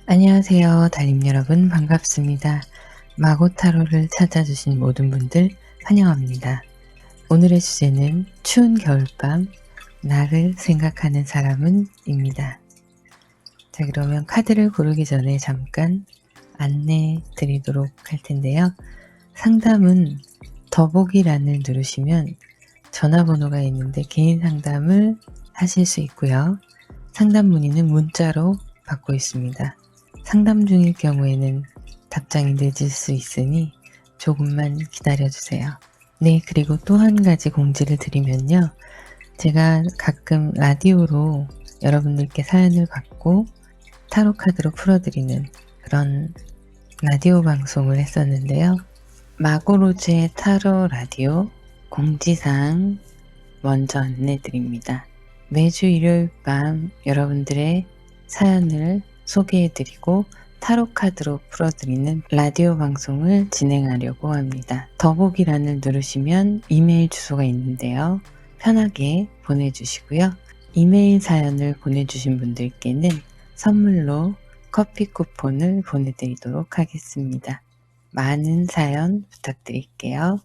안녕하세요. 달님 여러분 반갑습니다. 마고타로를 찾아주신 모든 분들 환영합니다. 오늘의 주제는 추운 겨울밤 나를 생각하는 사람은 입니다. 자, 그러면 카드를 고르기 전에 잠깐 안내 드리도록 할 텐데요. 상담은 더보기란을 누르시면 전화번호가 있는데 개인 상담을 하실 수 있고요. 상담 문의는 문자로 받고 있습니다. 상담 중일 경우에는 답장이 늦을 수 있으니 조금만 기다려주세요. 네, 그리고 또 한 가지 공지를 드리면요. 제가 가끔 라디오로 여러분들께 사연을 받고 타로 카드로 풀어드리는 그런 라디오 방송을 했었는데요. 마고로즈의 타로 라디오 공지사항 먼저 안내드립니다. 매주 일요일 밤 여러분들의 사연을 소개해드리고 타로 카드로 풀어드리는 라디오 방송을 진행하려고 합니다. 더보기란을 누르시면 이메일 주소가 있는데요. 편하게 보내주시고요. 이메일 사연을 보내주신 분들께는 선물로 커피 쿠폰을 보내드리도록 하겠습니다. 많은 사연 부탁드릴게요.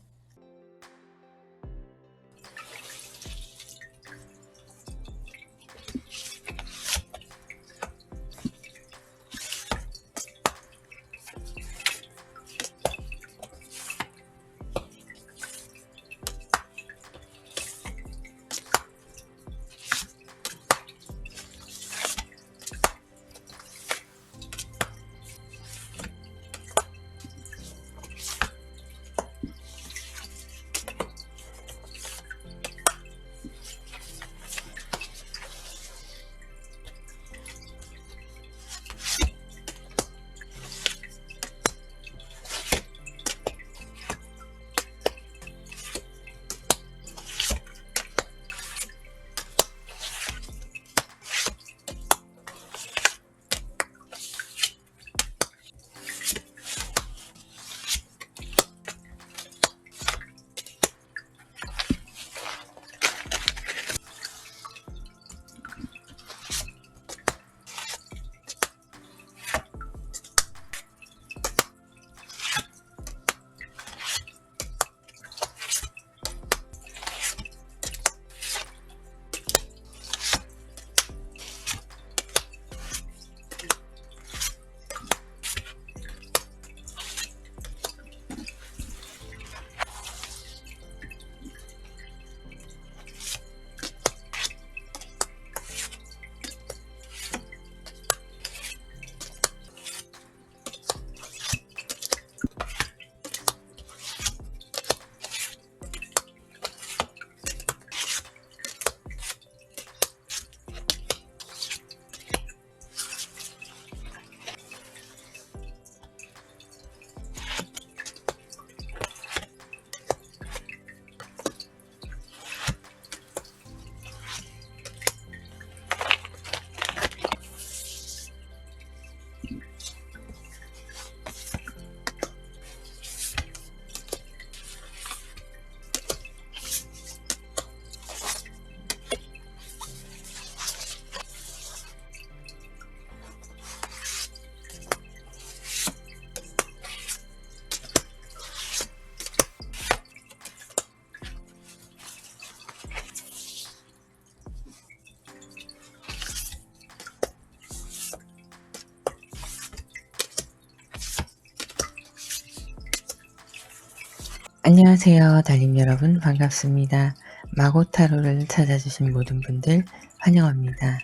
안녕하세요. 달님 여러분 반갑습니다. 마고타로를 찾아주신 모든 분들 환영합니다.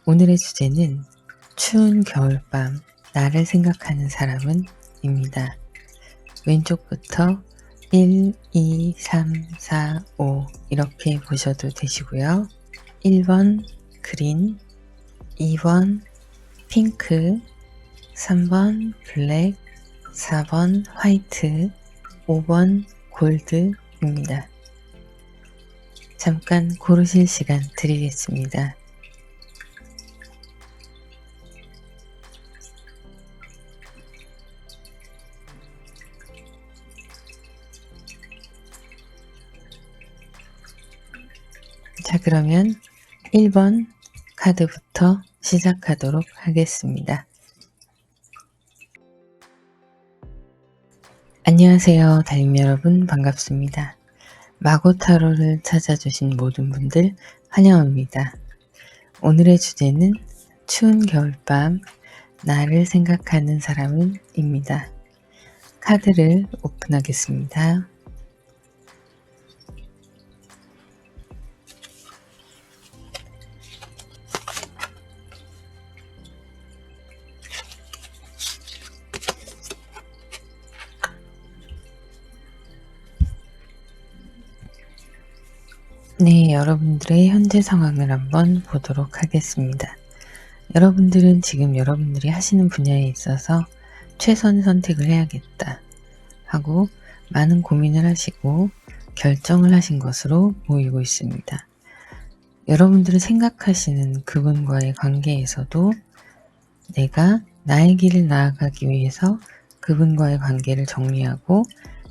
오늘의 주제는 추운 겨울밤 나를 생각하는 사람은 입니다. 왼쪽부터 1, 2, 3, 4, 5 이렇게 보셔도 되시고요. 1번 그린, 2번 핑크, 3번 블랙, 4번 화이트, 5번 골드입니다. 잠깐 고르실 시간 드리겠습니다. 자, 그러면 1번 카드부터 시작하도록 하겠습니다. 안녕하세요, 달님 여러분. 반갑습니다. 마고타로를 찾아주신 모든 분들 환영합니다. 오늘의 주제는 추운 겨울밤, 나를 생각하는 사람은 입니다. 카드를 오픈하겠습니다. 네, 여러분들의 현재 상황을 한번 보도록 하겠습니다. 여러분들은 지금 여러분들이 하시는 분야에 있어서 최선 선택을 해야겠다 하고 많은 고민을 하시고 결정을 하신 것으로 보이고 있습니다. 여러분들이 생각하시는 그분과의 관계에서도 내가 나의 길을 나아가기 위해서 그분과의 관계를 정리하고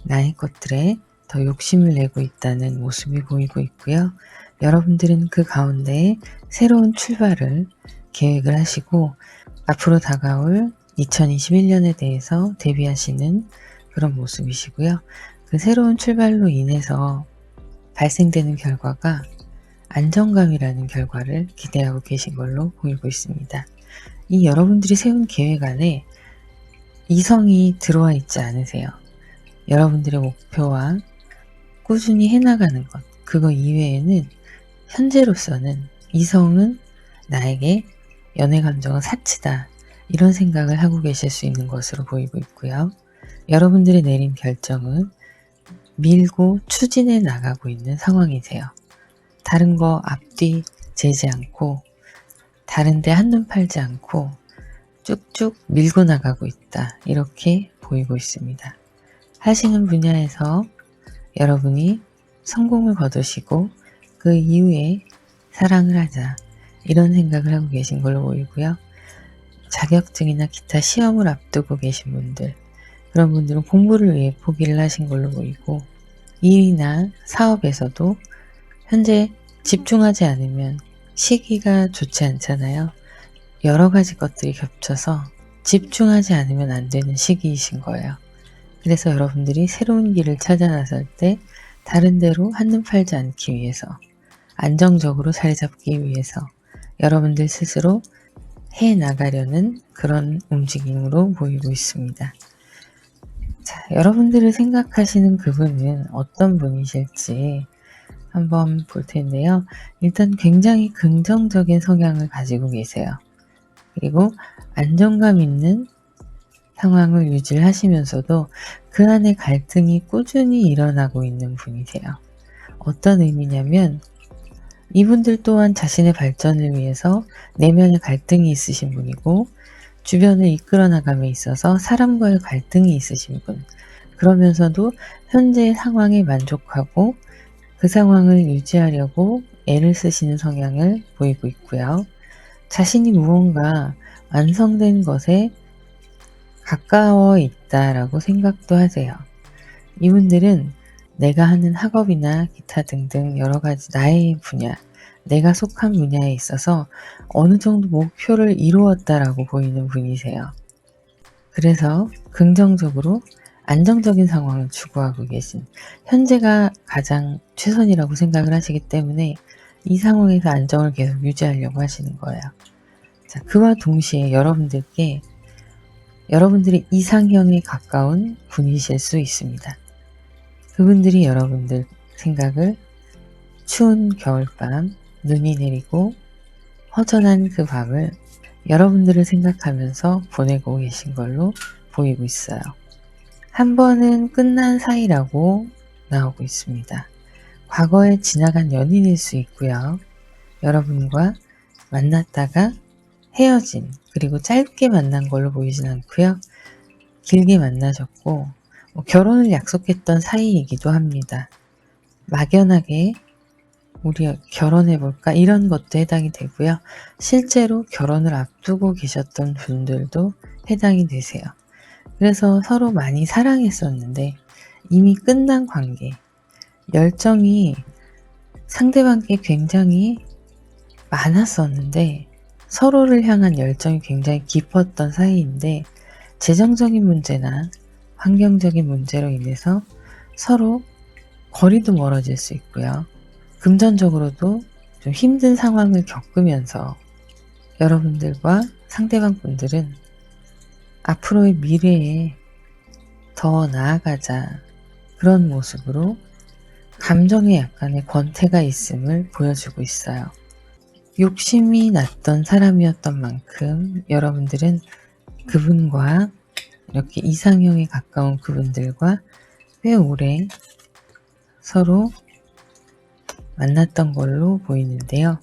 나의 것들에 더 욕심을 내고 있다는 모습이 보이고 있고요. 여러분들은 그 가운데 새로운 출발을 계획을 하시고 앞으로 다가올 2021년에 대해서 대비하시는 그런 모습이시고요. 그 새로운 출발로 인해서 발생되는 결과가 안정감이라는 결과를 기대하고 계신 걸로 보이고 있습니다. 이 여러분들이 세운 계획 안에 이성이 들어와 있지 않으세요. 여러분들의 목표와 꾸준히 해나가는 것, 그거 이외에는 현재로서는 이성은 나에게 연애 감정은 사치다, 이런 생각을 하고 계실 수 있는 것으로 보이고 있고요. 여러분들이 내린 결정은 밀고 추진해 나가고 있는 상황이세요. 다른 거 앞뒤 재지 않고 다른데 한눈 팔지 않고 쭉쭉 밀고 나가고 있다, 이렇게 보이고 있습니다. 하시는 분야에서 여러분이 성공을 거두시고 그 이후에 사랑을 하자, 이런 생각을 하고 계신 걸로 보이고요. 자격증이나 기타 시험을 앞두고 계신 분들, 그런 분들은 공부를 위해 포기를 하신 걸로 보이고, 일이나 사업에서도 현재 집중하지 않으면 시기가 좋지 않잖아요. 여러 가지 것들이 겹쳐서 집중하지 않으면 안 되는 시기이신 거예요. 그래서 여러분들이 새로운 길을 찾아 나설 때 다른 데로 한눈 팔지 않기 위해서, 안정적으로 자리 잡기 위해서 여러분들 스스로 해 나가려는 그런 움직임으로 보이고 있습니다. 자, 여러분들을 생각하시는 그분은 어떤 분이실지 한번 볼 텐데요. 일단 굉장히 긍정적인 성향을 가지고 계세요. 그리고 안정감 있는 상황을 유지를 하시면서도 그 안에 갈등이 꾸준히 일어나고 있는 분이세요. 어떤 의미냐면 이분들 또한 자신의 발전을 위해서 내면의 갈등이 있으신 분이고, 주변을 이끌어 나감에 있어서 사람과의 갈등이 있으신 분, 그러면서도 현재의 상황에 만족하고 그 상황을 유지하려고 애를 쓰시는 성향을 보이고 있고요. 자신이 무언가 완성된 것에 가까워 있다라고 생각도 하세요. 이분들은 내가 하는 학업이나 기타 등등 여러 가지 나의 분야, 내가 속한 분야에 있어서 어느 정도 목표를 이루었다라고 보이는 분이세요. 그래서 긍정적으로 안정적인 상황을 추구하고 계신, 현재가 가장 최선이라고 생각을 하시기 때문에 이 상황에서 안정을 계속 유지하려고 하시는 거예요. 자, 그와 동시에 여러분들이 이상형에 가까운 분이실 수 있습니다. 그분들이 여러분들 생각을 추운 겨울밤, 눈이 내리고 허전한 그 밤을 여러분들을 생각하면서 보내고 계신 걸로 보이고 있어요. 한 번은 끝난 사이라고 나오고 있습니다. 과거에 지나간 연인일 수 있고요. 여러분과 만났다가 헤어진, 그리고 짧게 만난 걸로 보이진 않고요. 길게 만나셨고 결혼을 약속했던 사이이기도 합니다. 막연하게 우리 결혼해볼까, 이런 것도 해당이 되고요. 실제로 결혼을 앞두고 계셨던 분들도 해당이 되세요. 그래서 서로 많이 사랑했었는데 이미 끝난 관계, 열정이 상대방께 굉장히 많았었는데, 서로를 향한 열정이 굉장히 깊었던 사이인데 재정적인 문제나 환경적인 문제로 인해서 서로 거리도 멀어질 수 있고요. 금전적으로도 좀 힘든 상황을 겪으면서 여러분들과 상대방 분들은 앞으로의 미래에 더 나아가자, 그런 모습으로 감정에 약간의 권태가 있음을 보여주고 있어요. 욕심이 났던 사람이었던 만큼 여러분들은 그분과 이렇게 이상형에 가까운 그분들과 꽤 오래 서로 만났던 걸로 보이는데요.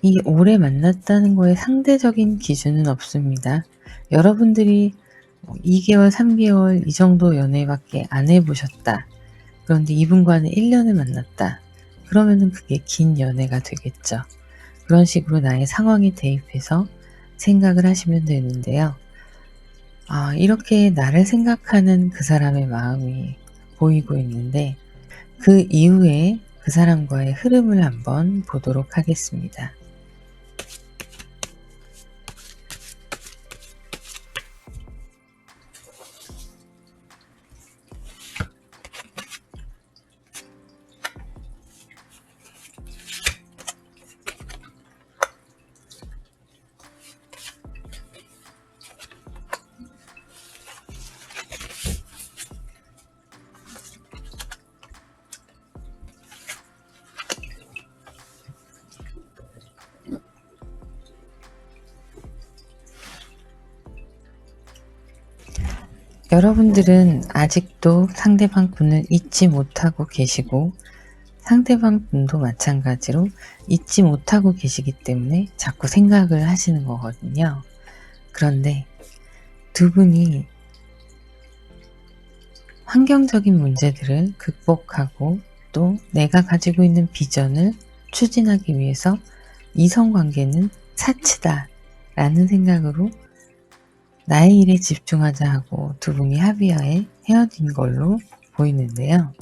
이 오래 만났다는 거에 상대적인 기준은 없습니다. 여러분들이 2개월, 3개월 이 정도 연애밖에 안 해보셨다. 그런데 이분과는 1년을 만났다. 그러면은 그게 긴 연애가 되겠죠. 그런 식으로 나의 상황에 대입해서 생각을 하시면 되는데요. 이렇게 나를 생각하는 그 사람의 마음이 보이고 있는데 그 이후에 그 사람과의 흐름을 한번 보도록 하겠습니다. 여러분들은 아직도 상대방 분을 잊지 못하고 계시고 상대방 분도 마찬가지로 잊지 못하고 계시기 때문에 자꾸 생각을 하시는 거거든요. 그런데 두 분이 환경적인 문제들을 극복하고 또 내가 가지고 있는 비전을 추진하기 위해서 이성관계는 사치다 라는 생각으로 나의 일에 집중하자 하고 두 분이 합의하에 헤어진 걸로 보이는데요.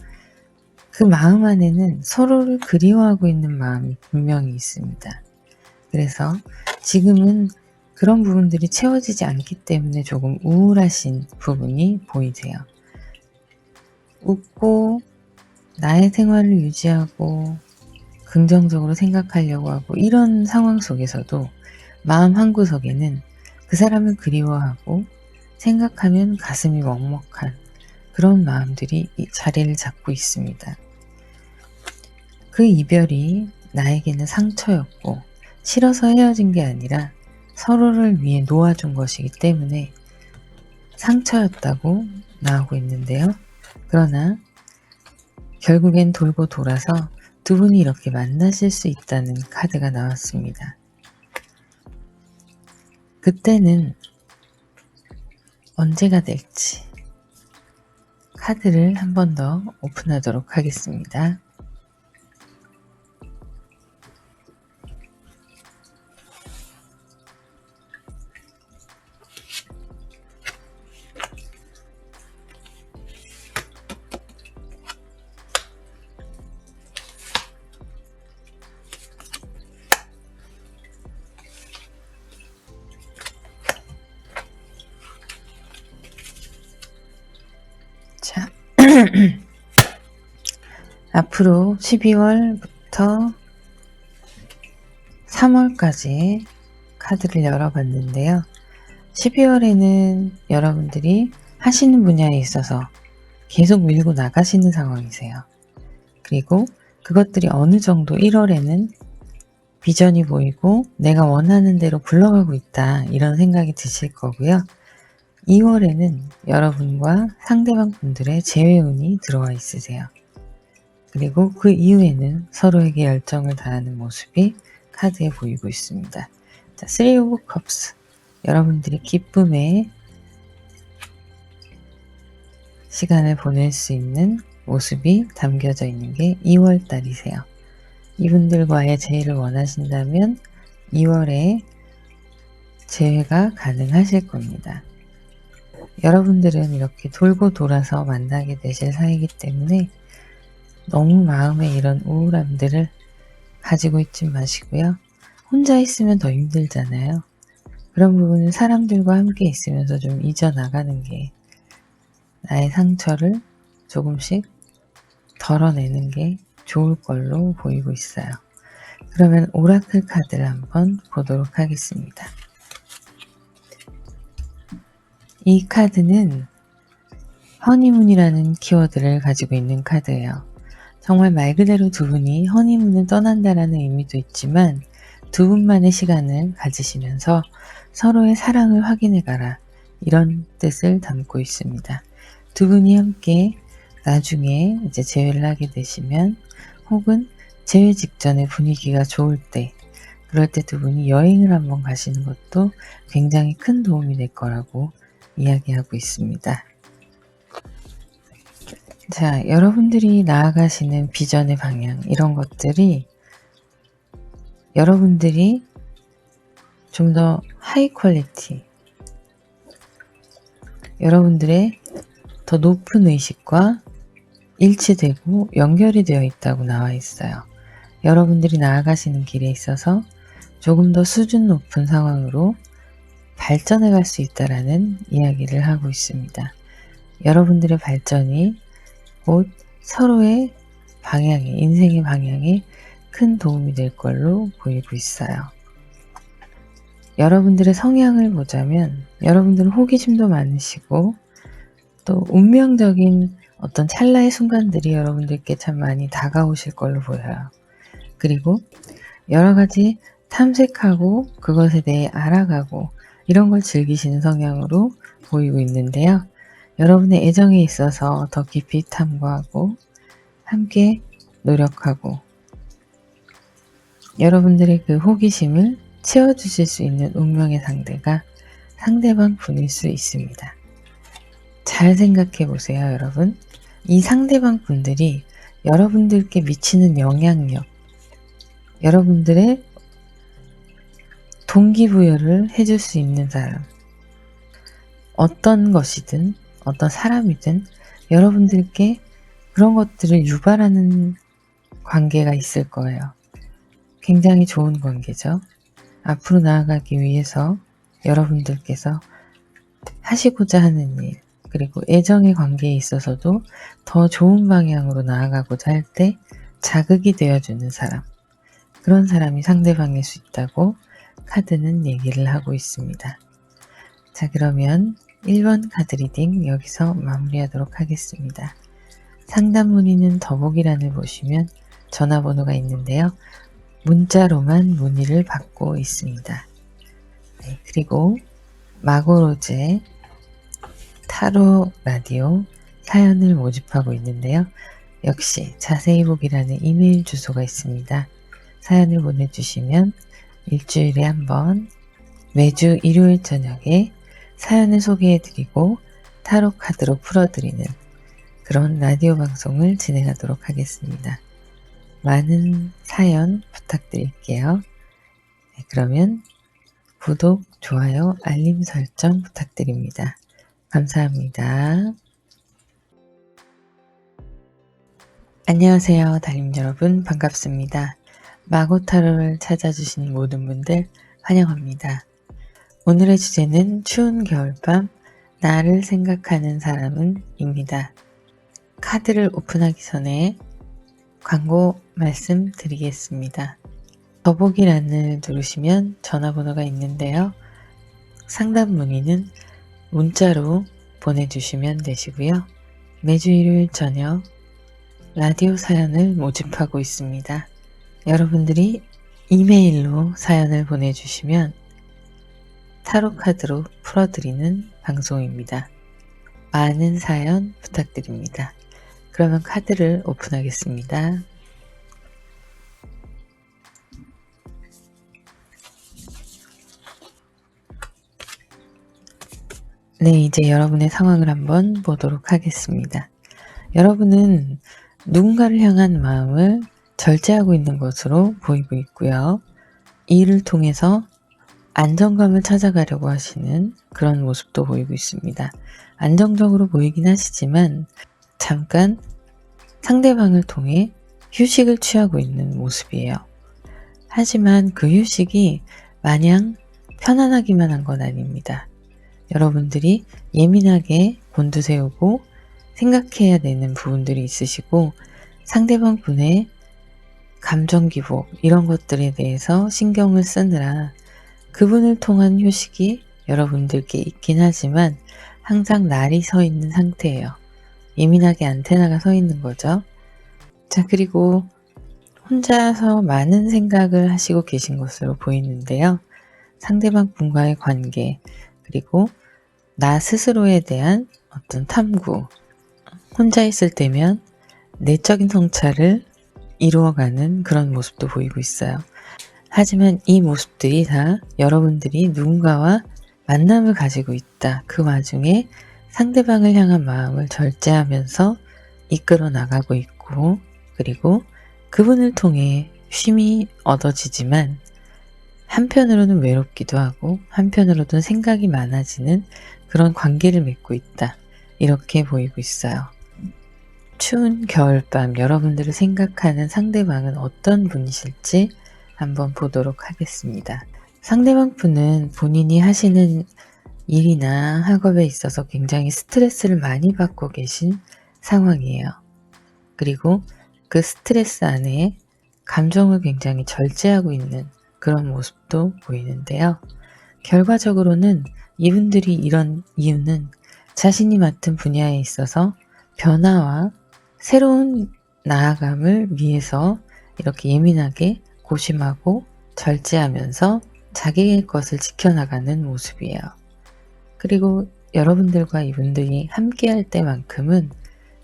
그 마음 안에는 서로를 그리워하고 있는 마음이 분명히 있습니다. 그래서 지금은 그런 부분들이 채워지지 않기 때문에 조금 우울하신 부분이 보이세요. 웃고 나의 생활을 유지하고 긍정적으로 생각하려고 하고 이런 상황 속에서도 마음 한구석에는 그 사람을 그리워하고 생각하면 가슴이 먹먹한 그런 마음들이 자리를 잡고 있습니다. 그 이별이 나에게는 상처였고 싫어서 헤어진 게 아니라 서로를 위해 놓아준 것이기 때문에 상처였다고 나오고 있는데요. 그러나 결국엔 돌고 돌아서 두 분이 이렇게 만나실 수 있다는 카드가 나왔습니다. 그때는 언제가 될지 카드를 한 번 더 오픈하도록 하겠습니다. 자, 앞으로 12월부터 3월까지 카드를 열어봤는데요. 12월에는 여러분들이 하시는 분야에 있어서 계속 밀고 나가시는 상황이세요. 그리고 그것들이 어느 정도 1월에는 비전이 보이고 내가 원하는 대로 굴러가고 있다 이런 생각이 드실 거고요. 2월에는 여러분과 상대방 분들의 재회운이 들어와 있으세요. 그리고 그 이후에는 서로에게 열정을 다하는 모습이 카드에 보이고 있습니다. 자, 3 of Cups. 여러분들이 기쁨의 시간을 보낼 수 있는 모습이 담겨져 있는 게 2월달이세요. 이분들과의 재회를 원하신다면 2월에 재회가 가능하실 겁니다. 여러분들은 이렇게 돌고 돌아서 만나게 되실 사이이기 때문에 너무 마음에 이런 우울함들을 가지고 있지 마시고요. 혼자 있으면 더 힘들잖아요. 그런 부분은 사람들과 함께 있으면서 좀 잊어나가는 게 나의 상처를 조금씩 덜어내는 게 좋을 걸로 보이고 있어요. 그러면 오라클 카드를 한번 보도록 하겠습니다. 이 카드는 허니문이라는 키워드를 가지고 있는 카드예요. 정말 말 그대로 두 분이 허니문을 떠난다라는 의미도 있지만 두 분만의 시간을 가지시면서 서로의 사랑을 확인해 가라, 이런 뜻을 담고 있습니다. 두 분이 함께 나중에 이제 재회를 하게 되시면, 혹은 재회 직전에 분위기가 좋을 때, 그럴 때 두 분이 여행을 한번 가시는 것도 굉장히 큰 도움이 될 거라고 이야기하고 있습니다. 자, 여러분들이 나아가시는 비전의 방향, 이런 것들이 여러분들이 좀 더 하이 퀄리티, 여러분들의 더 높은 의식과 일치되고 연결이 되어 있다고 나와 있어요. 여러분들이 나아가시는 길에 있어서 조금 더 수준 높은 상황으로 발전해 갈 수 있다라는 이야기를 하고 있습니다. 여러분들의 발전이 곧 서로의 방향에, 인생의 방향에 큰 도움이 될 걸로 보이고 있어요. 여러분들의 성향을 보자면 여러분들은 호기심도 많으시고 또 운명적인 어떤 찰나의 순간들이 여러분들께 참 많이 다가오실 걸로 보여요. 그리고 여러 가지 탐색하고 그것에 대해 알아가고 이런 걸 즐기시는 성향으로 보이고 있는데요. 여러분의 애정에 있어서 더 깊이 탐구하고 함께 노력하고 여러분들의 그 호기심을 채워주실 수 있는 운명의 상대가 상대방 분일 수 있습니다. 잘 생각해 보세요, 여러분. 이 상대방 분들이 여러분들께 미치는 영향력, 여러분들의 동기부여를 해줄 수 있는 사람, 어떤 것이든 어떤 사람이든 여러분들께 그런 것들을 유발하는 관계가 있을 거예요. 굉장히 좋은 관계죠. 앞으로 나아가기 위해서 여러분들께서 하시고자 하는 일, 그리고 애정의 관계에 있어서도 더 좋은 방향으로 나아가고자 할 때 자극이 되어주는 사람, 그런 사람이 상대방일 수 있다고 카드는 얘기를 하고 있습니다. 자, 그러면 1번 카드 리딩 여기서 마무리하도록 하겠습니다. 상담 문의는 더보기란을 보시면 전화번호가 있는데요. 문자로만 문의를 받고 있습니다. 네, 그리고 마고로제 타로 라디오 사연을 모집하고 있는데요. 역시 자세히 보기란에 이메일 주소가 있습니다. 사연을 보내주시면 일주일에 한 번 매주 일요일 저녁에 사연을 소개해드리고 타로 카드로 풀어드리는 그런 라디오 방송을 진행하도록 하겠습니다. 많은 사연 부탁드릴게요. 네, 그러면 구독, 좋아요, 알림 설정 부탁드립니다. 감사합니다. 안녕하세요, 달님 여러분, 반갑습니다. 마고타로를 찾아주신 모든 분들 환영합니다. 오늘의 주제는 추운 겨울밤 나를 생각하는 사람은 입니다. 카드를 오픈하기 전에 광고 말씀드리겠습니다. 더보기란을 누르시면 전화번호가 있는데요. 상담 문의는 문자로 보내주시면 되시고요. 매주 일요일 저녁 라디오 사연을 모집하고 있습니다. 여러분들이 이메일로 사연을 보내주시면 타로 카드로 풀어드리는 방송입니다. 많은 사연 부탁드립니다. 그러면 카드를 오픈하겠습니다. 네, 이제 여러분의 상황을 한번 보도록 하겠습니다. 여러분은 누군가를 향한 마음을 절제하고 있는 것으로 보이고 있고요. 이를 통해서 안정감을 찾아가려고 하시는 그런 모습도 보이고 있습니다. 안정적으로 보이긴 하시지만 잠깐 상대방을 통해 휴식을 취하고 있는 모습이에요. 하지만 그 휴식이 마냥 편안하기만 한 건 아닙니다. 여러분들이 예민하게 곤두세우고 생각해야 되는 부분들이 있으시고 상대방 분의 감정 기복 이런 것들에 대해서 신경을 쓰느라 그분을 통한 휴식이 여러분들께 있긴 하지만 항상 날이 서 있는 상태예요. 예민하게 안테나가 서 있는 거죠. 자, 그리고 혼자서 많은 생각을 하시고 계신 것으로 보이는데요. 상대방 분과의 관계, 그리고 나 스스로에 대한 어떤 탐구, 혼자 있을 때면 내적인 성찰을 이루어가는 그런 모습도 보이고 있어요. 하지만 이 모습들이 다 여러분들이 누군가와 만남을 가지고 있다. 그 와중에 상대방을 향한 마음을 절제하면서 이끌어 나가고 있고, 그리고 그분을 통해 쉼이 얻어지지만 한편으로는 외롭기도 하고 한편으로는 생각이 많아지는 그런 관계를 맺고 있다. 이렇게 보이고 있어요. 추운 겨울밤 여러분들을 생각하는 상대방은 어떤 분이실지 한번 보도록 하겠습니다. 상대방 분은 본인이 하시는 일이나 학업에 있어서 굉장히 스트레스를 많이 받고 계신 상황이에요. 그리고 그 스트레스 안에 감정을 굉장히 절제하고 있는 그런 모습도 보이는데요. 결과적으로는 이분들이 이런 이유는 자신이 맡은 분야에 있어서 변화와 새로운 나아감을 위해서 이렇게 예민하게 고심하고 절제하면서 자기의 것을 지켜나가는 모습이에요. 그리고 여러분들과 이분들이 함께 할 때만큼은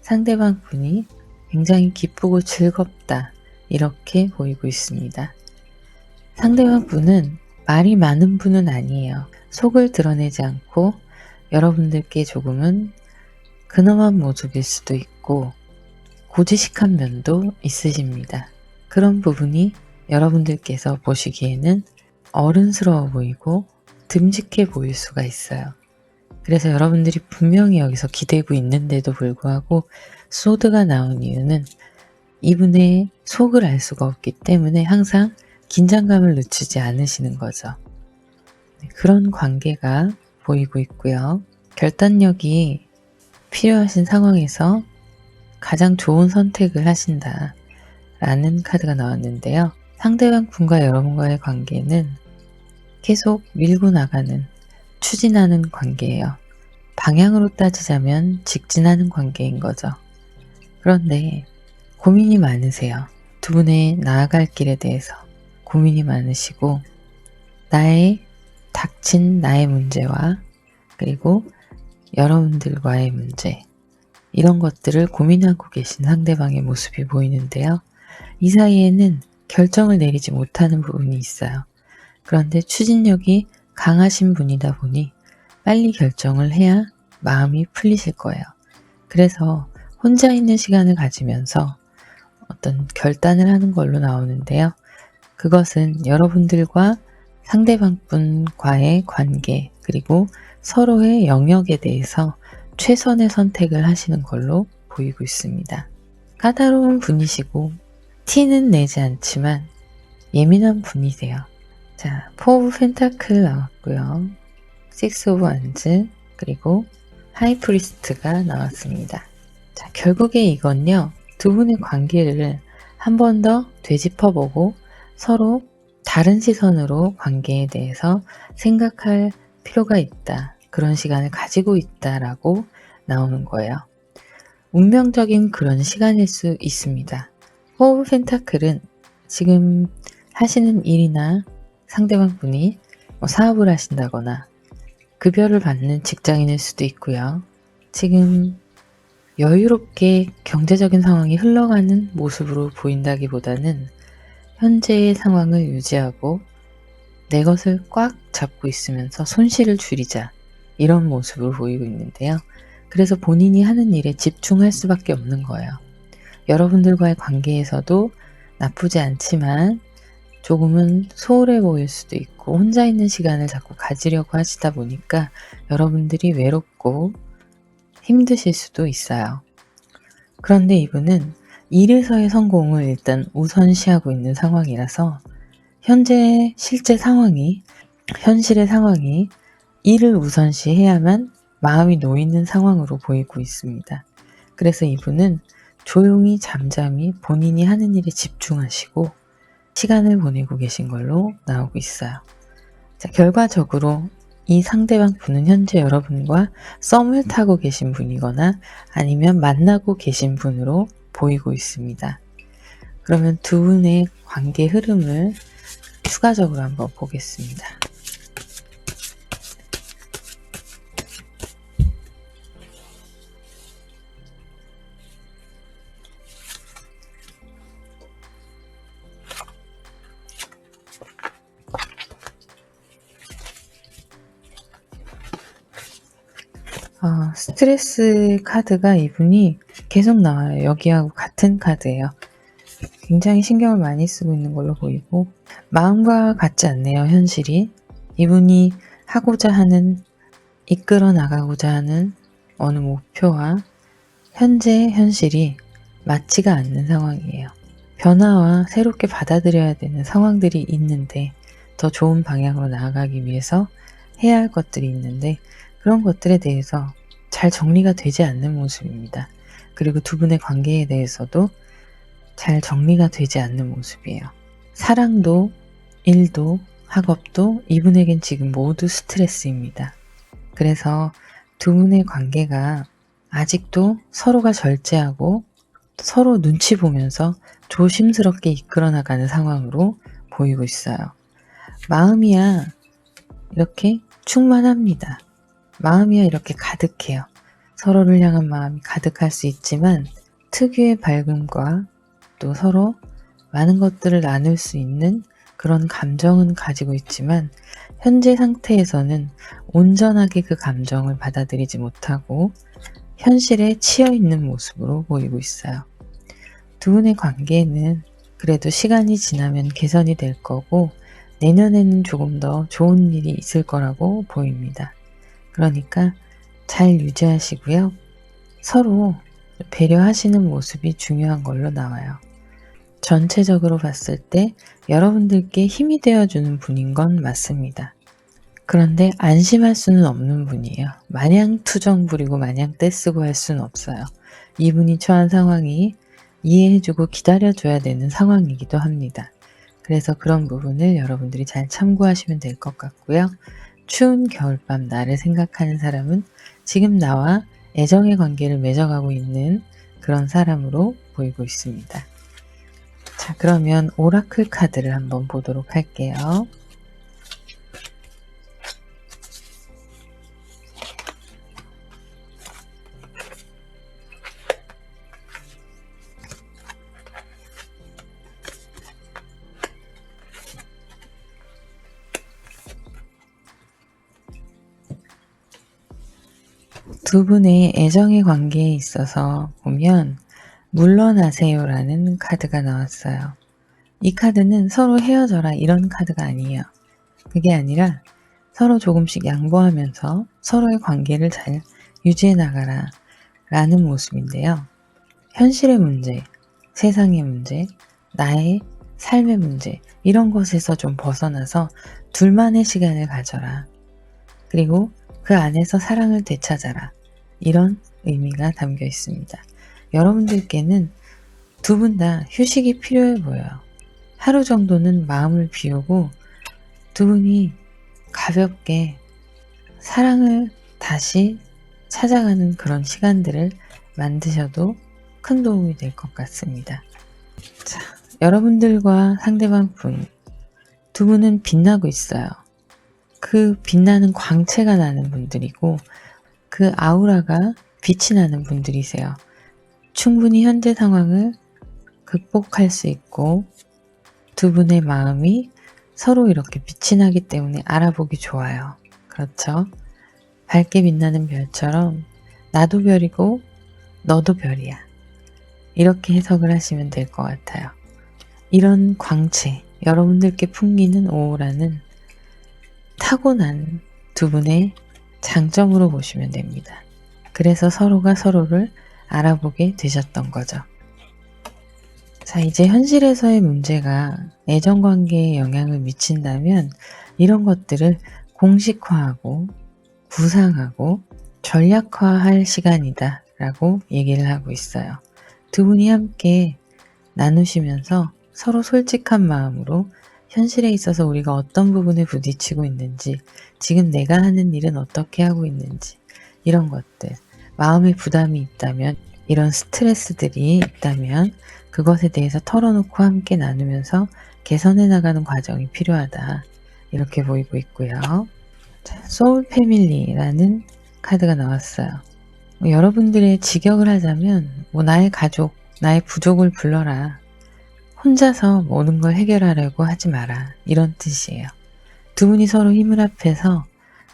상대방 분이 굉장히 기쁘고 즐겁다 이렇게 보이고 있습니다. 상대방 분은 말이 많은 분은 아니에요. 속을 드러내지 않고 여러분들께 조금은 근엄한 모습일 수도 있고 고지식한 면도 있으십니다. 그런 부분이 여러분들께서 보시기에는 어른스러워 보이고 듬직해 보일 수가 있어요. 그래서 여러분들이 분명히 여기서 기대고 있는데도 불구하고 소드가 나온 이유는 이분의 속을 알 수가 없기 때문에 항상 긴장감을 늦추지 않으시는 거죠. 그런 관계가 보이고 있고요. 결단력이 필요하신 상황에서 가장 좋은 선택을 하신다 라는 카드가 나왔는데요. 상대방 분과 여러분과의 관계는 계속 밀고 나가는, 추진하는 관계예요. 방향으로 따지자면 직진하는 관계인 거죠. 그런데 고민이 많으세요. 두 분의 나아갈 길에 대해서 고민이 많으시고 닥친 나의 문제와 그리고 여러분들과의 문제 이런 것들을 고민하고 계신 상대방의 모습이 보이는데요. 이 사이에는 결정을 내리지 못하는 부분이 있어요. 그런데 추진력이 강하신 분이다 보니 빨리 결정을 해야 마음이 풀리실 거예요. 그래서 혼자 있는 시간을 가지면서 어떤 결단을 하는 걸로 나오는데요. 그것은 여러분들과 상대방 분과의 관계 그리고 서로의 영역에 대해서 최선의 선택을 하시는 걸로 보이고 있습니다. 까다로운 분이시고 티는 내지 않지만 예민한 분이세요. 자, 4 오브 펜타클 나왔고요. 6 오브 완즈 그리고 하이 프리스트가 나왔습니다. 자, 결국에 이건요. 두 분의 관계를 한 번 더 되짚어보고 서로 다른 시선으로 관계에 대해서 생각할 필요가 있다. 그런 시간을 가지고 있다라고 나오는 거예요. 운명적인 그런 시간일 수 있습니다. 4 오브 펜타클은 지금 하시는 일이나 상대방 분이 사업을 하신다거나 급여를 받는 직장인일 수도 있고요. 지금 여유롭게 경제적인 상황이 흘러가는 모습으로 보인다기보다는 현재의 상황을 유지하고 내 것을 꽉 잡고 있으면서 손실을 줄이자 이런 모습을 보이고 있는데요. 그래서 본인이 하는 일에 집중할 수밖에 없는 거예요. 여러분들과의 관계에서도 나쁘지 않지만 조금은 소홀해 보일 수도 있고 혼자 있는 시간을 자꾸 가지려고 하시다 보니까 여러분들이 외롭고 힘드실 수도 있어요. 그런데 이분은 일에서의 성공을 일단 우선시하고 있는 상황이라서 현재 실제 상황이 현실의 상황이 일을 우선시해야만 마음이 놓이는 상황으로 보이고 있습니다. 그래서 이분은 조용히 잠잠히 본인이 하는 일에 집중하시고 시간을 보내고 계신 걸로 나오고 있어요. 자, 결과적으로 이 상대방 분은 현재 여러분과 썸을 타고 계신 분이거나 아니면 만나고 계신 분으로 보이고 있습니다. 그러면 두 분의 관계 흐름을 추가적으로 한번 보겠습니다. 스트레스 카드가 이분이 계속 나와요. 여기하고 같은 카드예요. 굉장히 신경을 많이 쓰고 있는 걸로 보이고 마음과 같지 않네요. 현실이. 이분이 하고자 하는, 이끌어 나가고자 하는 어느 목표와 현재 현실이 맞지가 않는 상황이에요. 변화와 새롭게 받아들여야 되는 상황들이 있는데 더 좋은 방향으로 나아가기 위해서 해야 할 것들이 있는데 그런 것들에 대해서 잘 정리가 되지 않는 모습입니다. 그리고 두 분의 관계에 대해서도 잘 정리가 되지 않는 모습이에요. 사랑도 일도 학업도 이분에겐 지금 모두 스트레스입니다. 그래서 두 분의 관계가 아직도 서로가 절제하고 서로 눈치 보면서 조심스럽게 이끌어 나가는 상황으로 보이고 있어요. 마음이야 이렇게 충만합니다. 마음이야 이렇게 가득해요. 서로를 향한 마음이 가득할 수 있지만 특유의 밝음과 또 서로 많은 것들을 나눌 수 있는 그런 감정은 가지고 있지만 현재 상태에서는 온전하게 그 감정을 받아들이지 못하고 현실에 치여 있는 모습으로 보이고 있어요. 두 분의 관계는 그래도 시간이 지나면 개선이 될 거고 내년에는 조금 더 좋은 일이 있을 거라고 보입니다. 그러니까 잘 유지하시고요. 서로 배려하시는 모습이 중요한 걸로 나와요. 전체적으로 봤을 때 여러분들께 힘이 되어주는 분인 건 맞습니다. 그런데 안심할 수는 없는 분이에요. 마냥 투정 부리고 마냥 떼쓰고 할 수는 없어요. 이분이 처한 상황이 이해해주고 기다려줘야 되는 상황이기도 합니다. 그래서 그런 부분을 여러분들이 잘 참고하시면 될 것 같고요. 추운 겨울밤 나를 생각하는 사람은 지금 나와 애정의 관계를 맺어가고 있는 그런 사람으로 보이고 있습니다. 자, 그러면 오라클 카드를 한번 보도록 할게요. 두 분의 애정의 관계에 있어서 보면 물러나세요라는 카드가 나왔어요. 이 카드는 서로 헤어져라 이런 카드가 아니에요. 그게 아니라 서로 조금씩 양보하면서 서로의 관계를 잘 유지해 나가라 라는 모습인데요. 현실의 문제, 세상의 문제, 나의 삶의 문제 이런 것에서 좀 벗어나서 둘만의 시간을 가져라. 그리고 그 안에서 사랑을 되찾아라. 이런 의미가 담겨 있습니다. 여러분들께는 두 분 다 휴식이 필요해 보여요. 하루 정도는 마음을 비우고 두 분이 가볍게 사랑을 다시 찾아가는 그런 시간들을 만드셔도 큰 도움이 될 것 같습니다. 자, 여러분들과 상대방 두 분은 빛나고 있어요. 그 빛나는 광채가 나는 분들이고 그 아우라가 빛이 나는 분들이세요. 충분히 현재 상황을 극복할 수 있고 두 분의 마음이 서로 이렇게 빛이 나기 때문에 알아보기 좋아요. 그렇죠? 밝게 빛나는 별처럼 나도 별이고 너도 별이야. 이렇게 해석을 하시면 될 것 같아요. 이런 광채, 여러분들께 풍기는 오라는 타고난 두 분의 장점으로 보시면 됩니다. 그래서 서로가 서로를 알아보게 되셨던 거죠. 자, 이제 현실에서의 문제가 애정관계에 영향을 미친다면 이런 것들을 공식화하고 구상하고 전략화할 시간이다 라고 얘기를 하고 있어요. 두 분이 함께 나누시면서 서로 솔직한 마음으로 현실에 있어서 우리가 어떤 부분에 부딪히고 있는지, 지금 내가 하는 일은 어떻게 하고 있는지, 이런 것들, 마음의 부담이 있다면, 이런 스트레스들이 있다면 그것에 대해서 털어놓고 함께 나누면서 개선해 나가는 과정이 필요하다. 이렇게 보이고 있고요. 자, 소울 패밀리라는 카드가 나왔어요. 여러분들의 직역을 하자면 나의 가족, 나의 부족을 불러라. 혼자서 모든 걸 해결하려고 하지 마라. 이런 뜻이에요. 두 분이 서로 힘을 합해서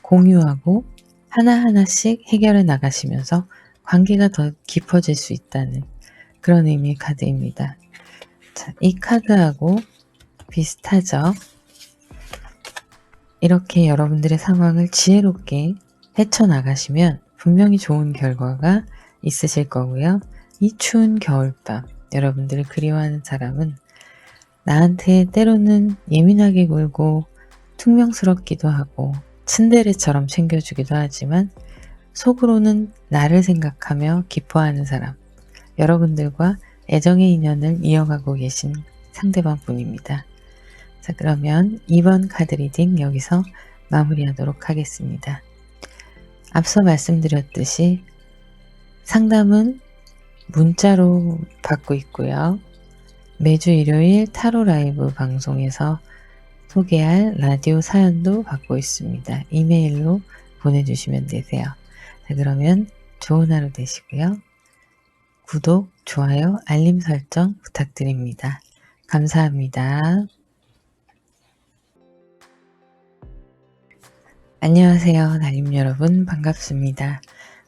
공유하고 하나하나씩 해결해 나가시면서 관계가 더 깊어질 수 있다는 그런 의미의 카드입니다. 자, 이 카드하고 비슷하죠? 이렇게 여러분들의 상황을 지혜롭게 헤쳐나가시면 분명히 좋은 결과가 있으실 거고요. 이 추운 겨울밤, 여러분들을 그리워하는 사람은 나한테 때로는 예민하게 굴고 퉁명스럽기도 하고 츤데레처럼 챙겨주기도 하지만 속으로는 나를 생각하며 기뻐하는 사람, 여러분들과 애정의 인연을 이어가고 계신 상대방 분입니다. 자, 그러면 이번 카드 리딩 여기서 마무리하도록 하겠습니다. 앞서 말씀드렸듯이 상담은 문자로 받고 있고요. 매주 일요일 타로 라이브 방송에서 소개할 라디오 사연도 받고 있습니다. 이메일로 보내주시면 되세요. 자, 그러면 좋은 하루 되시고요. 구독, 좋아요, 알림 설정 부탁드립니다. 감사합니다. 안녕하세요. 날림 여러분 반갑습니다.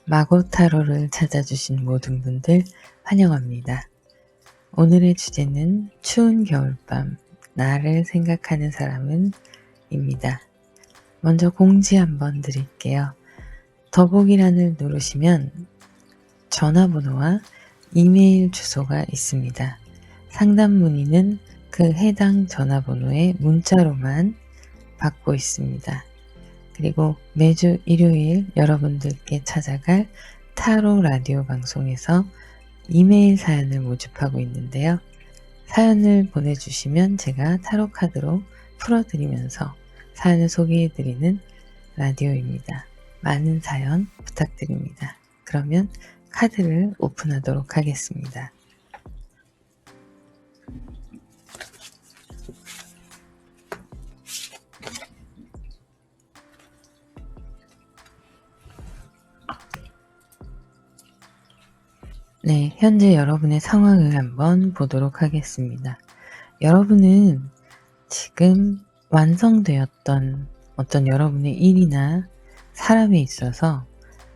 마고타로를 찾아주신 모든 분들 환영합니다. 오늘의 주제는 추운 겨울밤, 나를 생각하는 사람은 입니다. 먼저 공지 한번 드릴게요. 더보기란을 누르시면 전화번호와 이메일 주소가 있습니다. 상담 문의는 그 해당 전화번호에 문자로만 받고 있습니다. 그리고 매주 일요일 여러분들께 찾아갈 타로 라디오 방송에서 이메일 사연을 모집하고 있는데요. 사연을 보내주시면 제가 타로 카드로 풀어드리면서 사연을 소개해드리는 라디오입니다. 많은 사연 부탁드립니다. 그러면 카드를 오픈하도록 하겠습니다. 네, 현재 여러분의 상황을 한번 보도록 하겠습니다. 여러분은 지금 완성되었던 어떤 여러분의 일이나 사람에 있어서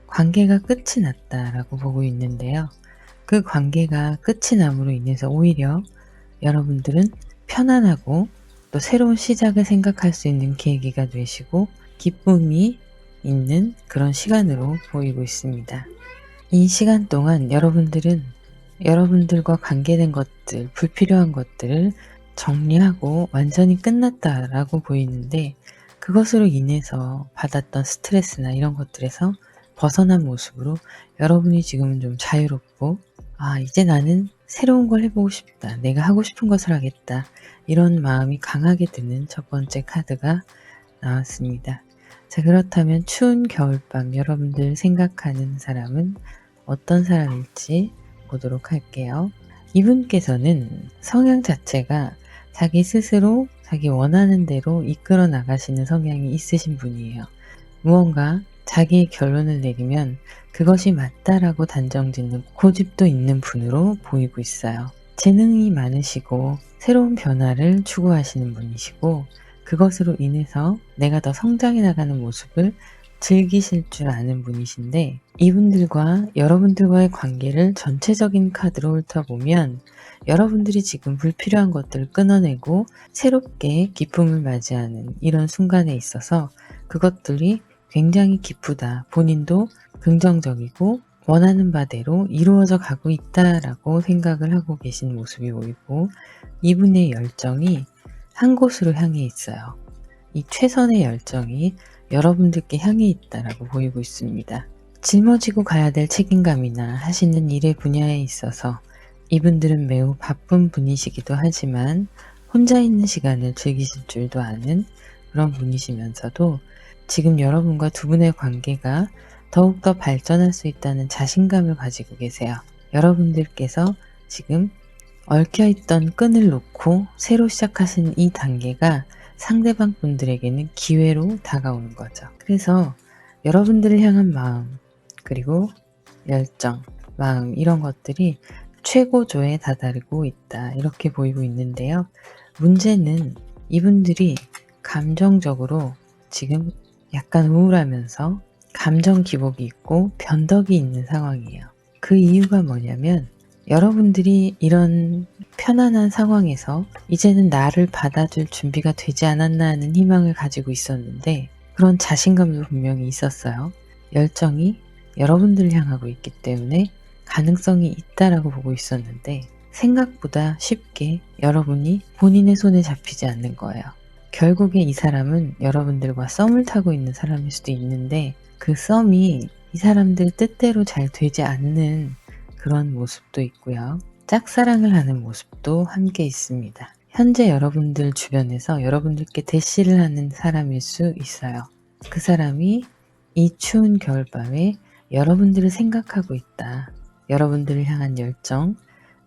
관계가 끝이 났다라고 보고 있는데요. 그 관계가 끝이 남으로 인해서 오히려 여러분들은 편안하고 또 새로운 시작을 생각할 수 있는 계기가 되시고 기쁨이 있는 그런 시간으로 보이고 있습니다. 이 시간 동안 여러분들은 여러분들과 관계된 것들, 불필요한 것들을 정리하고 완전히 끝났다라고 보이는데 그것으로 인해서 받았던 스트레스나 이런 것들에서 벗어난 모습으로 여러분이 지금은 좀 자유롭고 이제 나는 새로운 걸 해보고 싶다. 내가 하고 싶은 것을 하겠다. 이런 마음이 강하게 드는 첫 번째 카드가 나왔습니다. 자, 그렇다면 추운 겨울밤 여러분들 생각하는 사람은 어떤 사람일지 보도록 할게요. 이분께서는 성향 자체가 자기 스스로 자기 원하는 대로 이끌어 나가시는 성향이 있으신 분이에요. 무언가 자기의 결론을 내리면 그것이 맞다라고 단정짓는 고집도 있는 분으로 보이고 있어요. 재능이 많으시고 새로운 변화를 추구하시는 분이시고 그것으로 인해서 내가 더 성장해 나가는 모습을 즐기실 줄 아는 분이신데 이분들과 여러분들과의 관계를 전체적인 카드로 훑어보면 여러분들이 지금 불필요한 것들을 끊어내고 새롭게 기쁨을 맞이하는 이런 순간에 있어서 그것들이 굉장히 기쁘다. 본인도 긍정적이고 원하는 바대로 이루어져 가고 있다라고 생각을 하고 계신 모습이 보이고 이분의 열정이 한 곳으로 향해 있어요. 이 최선의 열정이 여러분들께 향해 있다라고 보이고 있습니다. 짊어지고 가야 될 책임감이나 하시는 일의 분야에 있어서 이분들은 매우 바쁜 분이시기도 하지만 혼자 있는 시간을 즐기실 줄도 아는 그런 분이시면서도 지금 여러분과 두 분의 관계가 더욱더 발전할 수 있다는 자신감을 가지고 계세요. 여러분들께서 지금 얽혀있던 끈을 놓고 새로 시작하신 이 단계가 상대방 분들에게는 기회로 다가오는 거죠. 그래서 여러분들을 향한 마음, 그리고 열정, 마음 이런 것들이 최고조에 다다르고 있다. 이렇게 보이고 있는데요. 문제는 이분들이 감정적으로 지금 약간 우울하면서 감정 기복이 있고 변덕이 있는 상황이에요. 그 이유가 뭐냐면 여러분들이 이런 편안한 상황에서 이제는 나를 받아줄 준비가 되지 않았나 하는 희망을 가지고 있었는데 그런 자신감도 분명히 있었어요. 열정이 여러분들을 향하고 있기 때문에 가능성이 있다라고 보고 있었는데 생각보다 쉽게 여러분이 본인의 손에 잡히지 않는 거예요. 결국에 이 사람은 여러분들과 썸을 타고 있는 사람일 수도 있는데 그 썸이 이 사람들 뜻대로 잘 되지 않는 그런 모습도 있고요. 짝사랑을 하는 모습도 함께 있습니다. 현재 여러분들 주변에서 여러분들께 대시를 하는 사람일 수 있어요. 그 사람이 이 추운 겨울밤에 여러분들을 생각하고 있다. 여러분들을 향한 열정,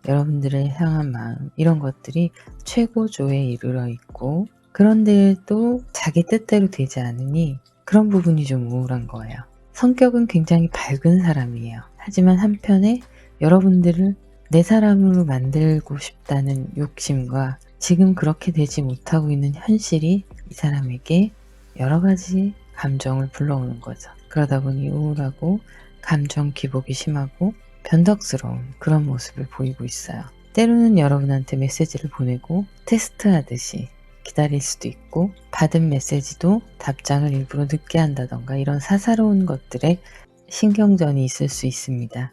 여러분들을 향한 마음 이런 것들이 최고조에 이르러 있고 그런데도 자기 뜻대로 되지 않으니 그런 부분이 좀 우울한 거예요. 성격은 굉장히 밝은 사람이에요. 하지만 한편에 여러분들을 내 사람으로 만들고 싶다는 욕심과 지금 그렇게 되지 못하고 있는 현실이 이 사람에게 여러 가지 감정을 불러오는 거죠. 그러다 보니 우울하고 감정 기복이 심하고 변덕스러운 그런 모습을 보이고 있어요. 때로는 여러분한테 메시지를 보내고 테스트하듯이 기다릴 수도 있고 받은 메시지도 답장을 일부러 늦게 한다던가 이런 사사로운 것들에 신경전이 있을 수 있습니다.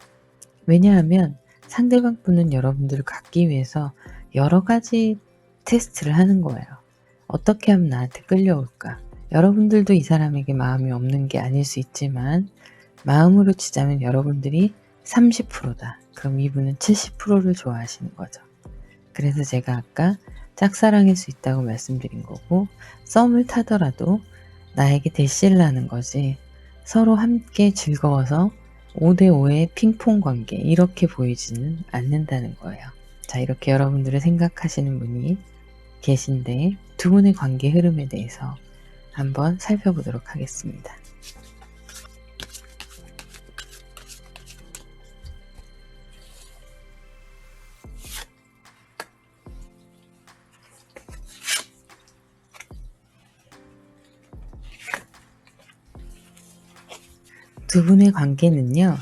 왜냐하면 상대방 분은 여러분들을 갖기 위해서 여러 가지 테스트를 하는 거예요. 어떻게 하면 나한테 끌려올까? 여러분들도 이 사람에게 마음이 없는 게 아닐 수 있지만 마음으로 치자면 여러분들이 30%다. 그럼 이분은 70%를 좋아하시는 거죠. 그래서 제가 아까 짝사랑일 수 있다고 말씀드린 거고 썸을 타더라도 나에게 대시를 하는 거지 서로 함께 즐거워서 5대5의 핑퐁 관계 이렇게 보이지는 않는다는 거예요. 자, 이렇게 여러분들을 생각하시는 분이 계신데 두 분의 관계 흐름에 대해서 한번 살펴보도록 하겠습니다. 두 분의 관계는요,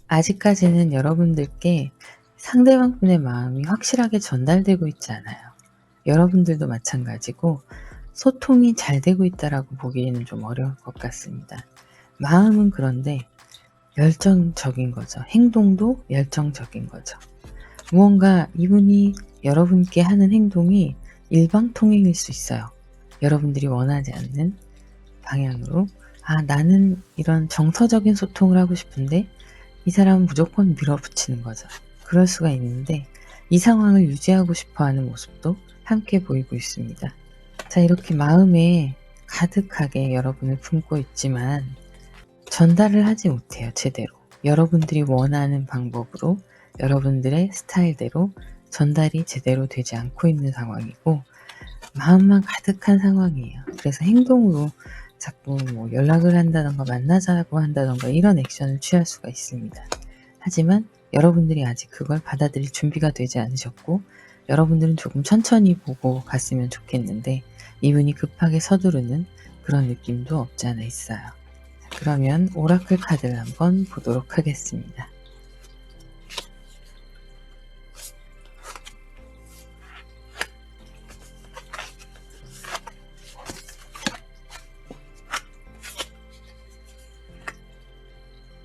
아직까지는 여러분들께 상대방 분의 마음이 확실하게 전달되고 있지 않아요. 여러분들도 마찬가지고 소통이 잘 되고 있다라고 보기에는 좀 어려울 것 같습니다. 마음은 그런데 열정적인 거죠. 행동도 열정적인 거죠. 무언가 이분이 여러분께 하는 행동이 일방통행일 수 있어요. 여러분들이 원하지 않는 방향으로 나는 이런 정서적인 소통을 하고 싶은데 이 사람은 무조건 밀어붙이는 거죠. 그럴 수가 있는데 이 상황을 유지하고 싶어하는 모습도 함께 보이고 있습니다. 자, 이렇게 마음에 가득하게 여러분을 품고 있지만 전달을 하지 못해요. 제대로. 여러분들이 원하는 방법으로 여러분들의 스타일대로 전달이 제대로 되지 않고 있는 상황이고 마음만 가득한 상황이에요. 그래서 행동으로 자꾸 연락을 한다던가 만나자고 한다던가 이런 액션을 취할 수가 있습니다. 하지만 여러분들이 아직 그걸 받아들일 준비가 되지 않으셨고 여러분들은 조금 천천히 보고 갔으면 좋겠는데 이분이 급하게 서두르는 그런 느낌도 없지 않아 있어요. 그러면 오라클 카드를 한번 보도록 하겠습니다.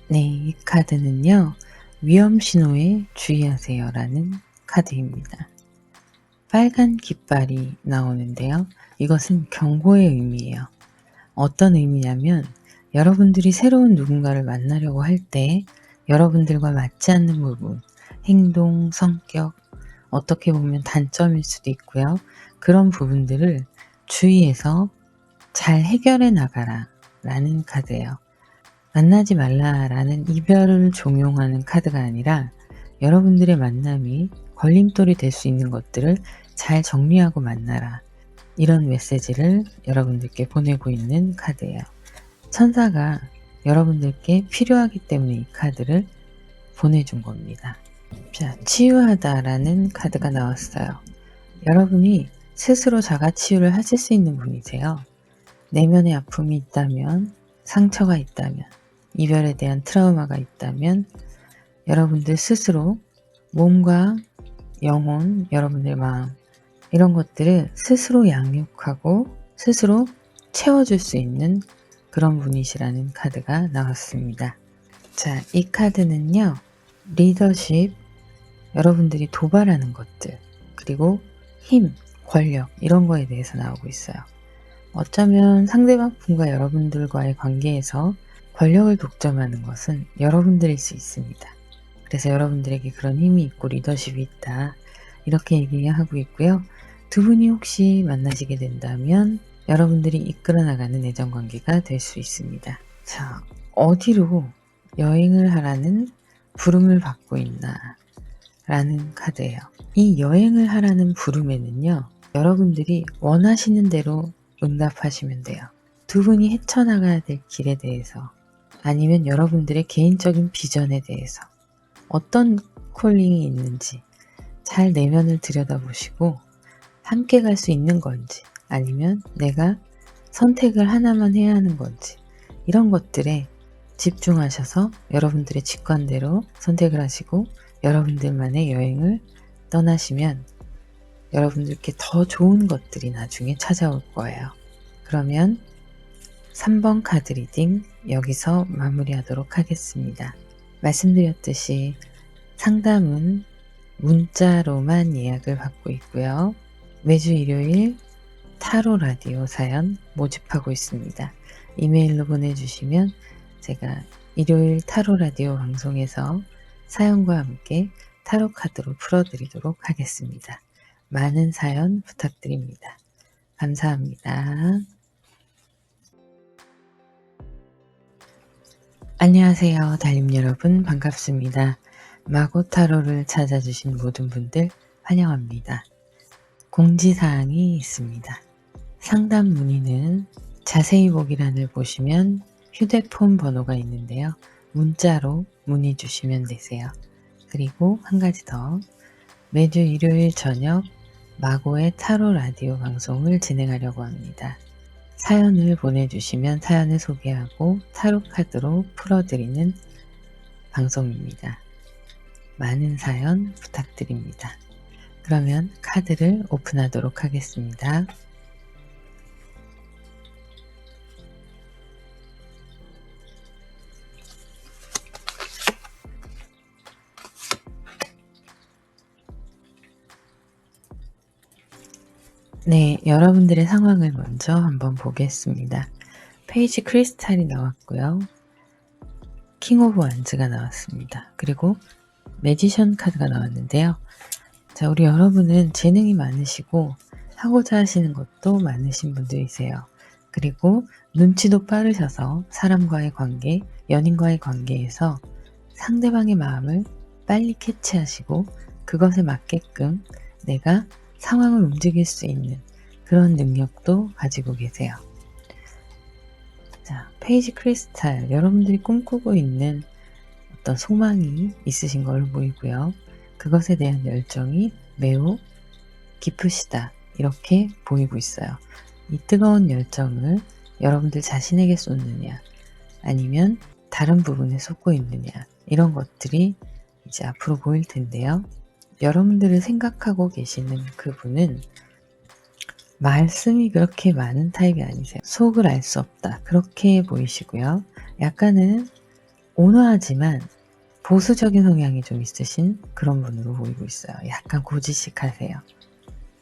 네, 이 카드는요. 위험 신호에 주의하세요 라는 카드입니다. 빨간 깃발이 나오는데요. 이것은 경고의 의미예요. 어떤 의미냐면 여러분들이 새로운 누군가를 만나려고 할 때 여러분들과 맞지 않는 부분, 행동, 성격, 어떻게 보면 단점일 수도 있고요. 그런 부분들을 주의해서 잘 해결해 나가라 라는 카드예요. 만나지 말라라는 이별을 종용하는 카드가 아니라 여러분들의 만남이 걸림돌이 될 수 있는 것들을 잘 정리하고 만나라. 이런 메시지를 여러분들께 보내고 있는 카드예요. 천사가 여러분들께 필요하기 때문에 이 카드를 보내준 겁니다. 자, 치유하다라는 카드가 나왔어요. 여러분이 스스로 자가치유를 하실 수 있는 분이세요. 내면의 아픔이 있다면, 상처가 있다면, 이별에 대한 트라우마가 있다면 여러분들 스스로 몸과 영혼, 여러분들 마음 이런 것들을 스스로 양육하고 스스로 채워줄 수 있는 그런 분이시라는 카드가 나왔습니다. 자, 이 카드는요. 리더십, 여러분들이 도발하는 것들, 그리고 힘, 권력 이런 거에 대해서 나오고 있어요. 어쩌면 상대방 분과 여러분들과의 관계에서 권력을 독점하는 것은 여러분들일 수 있습니다. 그래서 여러분들에게 그런 힘이 있고 리더십이 있다. 이렇게 얘기하고 있고요. 두 분이 혹시 만나시게 된다면 여러분들이 이끌어 나가는 애정관계가 될 수 있습니다. 자, 어디로 여행을 하라는 부름을 받고 있나 라는 카드예요. 이 여행을 하라는 부름에는요. 여러분들이 원하시는 대로 응답하시면 돼요. 두 분이 헤쳐나가야 될 길에 대해서 아니면 여러분들의 개인적인 비전에 대해서 어떤 콜링이 있는지 잘 내면을 들여다보시고 함께 갈 수 있는 건지 아니면 내가 선택을 하나만 해야 하는 건지 이런 것들에 집중하셔서 여러분들의 직관대로 선택을 하시고 여러분들만의 여행을 떠나시면 여러분들께 더 좋은 것들이 나중에 찾아올 거예요. 그러면 3번 카드 리딩 여기서 마무리하도록 하겠습니다. 말씀드렸듯이 상담은 문자로만 예약을 받고 있고요. 매주 일요일 타로 라디오 사연 모집하고 있습니다. 이메일로 보내주시면 제가 일요일 타로 라디오 방송에서 사연과 함께 타로 카드로 풀어드리도록 하겠습니다. 많은 사연 부탁드립니다. 감사합니다. 안녕하세요. 달님 여러분 반갑습니다. 마고타로를 찾아주신 모든 분들 환영합니다. 공지사항이 있습니다. 상담 문의는 자세히 보기란을 보시면 휴대폰 번호가 있는데요. 문자로 문의 주시면 되세요. 그리고 한 가지 더, 매주 일요일 저녁 마고의 타로 라디오 방송을 진행하려고 합니다. 사연을 보내주시면 사연을 소개하고 타로 카드로 풀어드리는 방송입니다. 많은 사연 부탁드립니다. 그러면 카드를 오픈하도록 하겠습니다. 네, 여러분들의 상황을 먼저 한번 보겠습니다. 페이지 크리스탈이 나왔고요. 킹 오브 완즈가 나왔습니다. 그리고 매지션 카드가 나왔는데요. 자, 우리 여러분은 재능이 많으시고 하고자 하시는 것도 많으신 분들이세요. 그리고 눈치도 빠르셔서 사람과의 관계, 연인과의 관계에서 상대방의 마음을 빨리 캐치하시고 그것에 맞게끔 내가 상황을 움직일 수 있는 그런 능력도 가지고 계세요. 자, 페이지 크리스탈, 여러분들이 꿈꾸고 있는 어떤 소망이 있으신 걸로 보이고요. 그것에 대한 열정이 매우 깊으시다. 이렇게 보이고 있어요. 이 뜨거운 열정을 여러분들 자신에게 쏟느냐, 아니면 다른 부분에 쏟고 있느냐, 이런 것들이 이제 앞으로 보일 텐데요. 여러분들을 생각하고 계시는 그분은 말씀이 그렇게 많은 타입이 아니세요. 속을 알 수 없다. 그렇게 보이시고요. 약간은 온화하지만 보수적인 성향이 좀 있으신 그런 분으로 보이고 있어요. 약간 고지식하세요.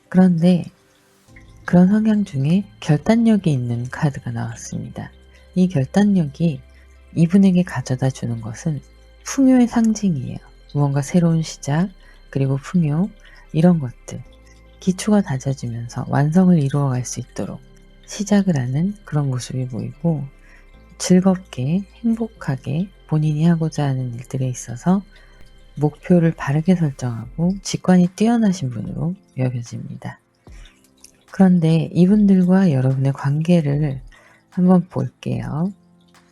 그런데 그런 성향 중에 결단력이 있는 카드가 나왔습니다. 이 결단력이 이분에게 가져다 주는 것은 풍요의 상징이에요. 무언가 새로운 시작, 그리고 풍요, 이런 것들. 기초가 다져지면서 완성을 이루어갈 수 있도록 시작을 하는 그런 모습이 보이고, 즐겁게 행복하게 본인이 하고자 하는 일들에 있어서 목표를 바르게 설정하고 직관이 뛰어나신 분으로 여겨집니다. 그런데 이분들과 여러분의 관계를 한번 볼게요.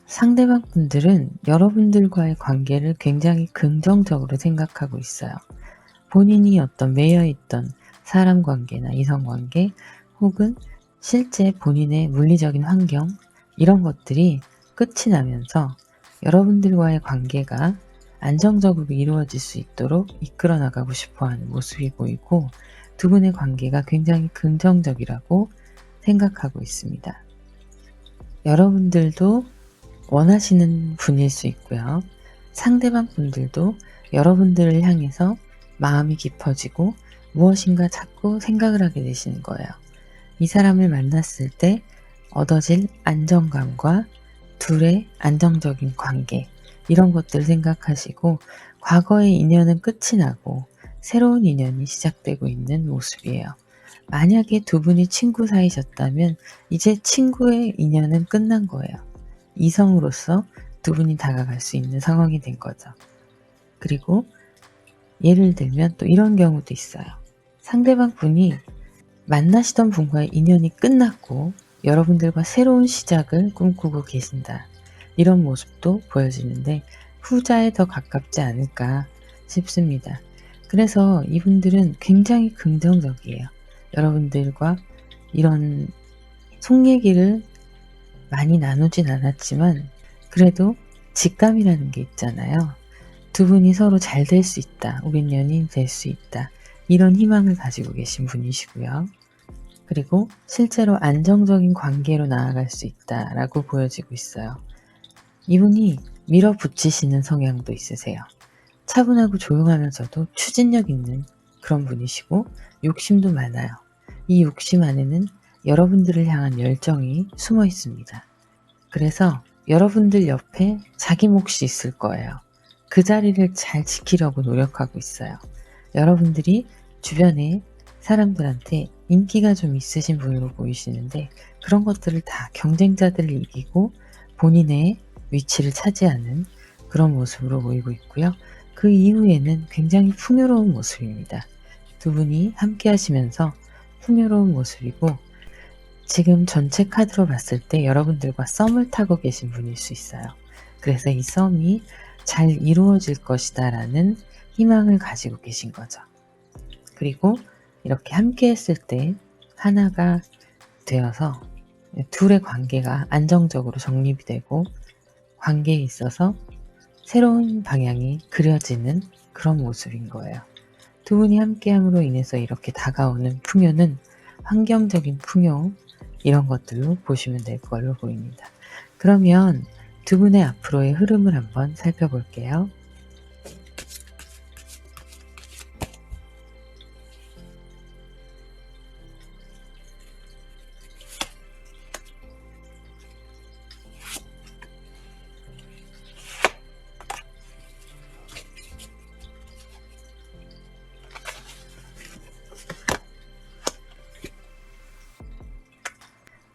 상대방 분들은 여러분들과의 관계를 굉장히 긍정적으로 생각하고 있어요. 본인이 어떤 매여있던 사람 관계나 이성 관계, 혹은 실제 본인의 물리적인 환경, 이런 것들이 끝이 나면서 여러분들과의 관계가 안정적으로 이루어질 수 있도록 이끌어 나가고 싶어 하는 모습이 보이고, 두 분의 관계가 굉장히 긍정적이라고 생각하고 있습니다. 여러분들도 원하시는 분일 수 있고요. 상대방 분들도 여러분들을 향해서 마음이 깊어지고 무엇인가 자꾸 생각을 하게 되시는 거예요. 이 사람을 만났을 때 얻어질 안정감과 둘의 안정적인 관계, 이런 것들을 생각하시고 과거의 인연은 끝이 나고 새로운 인연이 시작되고 있는 모습이에요. 만약에 두 분이 친구 사이셨다면 이제 친구의 인연은 끝난 거예요. 이성으로서 두 분이 다가갈 수 있는 상황이 된 거죠. 그리고 예를 들면 또 이런 경우도 있어요. 상대방 분이 만나시던 분과의 인연이 끝났고 여러분들과 새로운 시작을 꿈꾸고 계신다. 이런 모습도 보여지는데 후자에 더 가깝지 않을까 싶습니다. 그래서 이분들은 굉장히 긍정적이에요. 여러분들과 이런 속 얘기를 많이 나누진 않았지만 그래도 직감이라는 게 있잖아요. 두 분이 서로 잘 될 수 있다. 우린 연인 될 수 있다. 이런 희망을 가지고 계신 분이시고요. 그리고 실제로 안정적인 관계로 나아갈 수 있다라고 보여지고 있어요. 이분이 밀어붙이시는 성향도 있으세요. 차분하고 조용하면서도 추진력 있는 그런 분이시고 욕심도 많아요. 이 욕심 안에는 여러분들을 향한 열정이 숨어 있습니다. 그래서 여러분들 옆에 자기 몫이 있을 거예요. 그 자리를 잘 지키려고 노력하고 있어요. 여러분들이 주변에 사람들한테 인기가 좀 있으신 분으로 보이시는데 그런 것들을 다 경쟁자들을 이기고 본인의 위치를 차지하는 그런 모습으로 보이고 있고요. 그 이후에는 굉장히 풍요로운 모습입니다. 두 분이 함께 하시면서 풍요로운 모습이고, 지금 전체 카드로 봤을 때 여러분들과 썸을 타고 계신 분일 수 있어요. 그래서 이 썸이 잘 이루어질 것이다 라는 희망을 가지고 계신 거죠. 그리고 이렇게 함께 했을 때 하나가 되어서 둘의 관계가 안정적으로 정립이 되고 관계에 있어서 새로운 방향이 그려지는 그런 모습인 거예요. 두 분이 함께함으로 인해서 이렇게 다가오는 풍요는 환경적인 풍요, 이런 것들로 보시면 될 걸로 보입니다. 그러면 두 분의 앞으로의 흐름을 한번 살펴볼게요.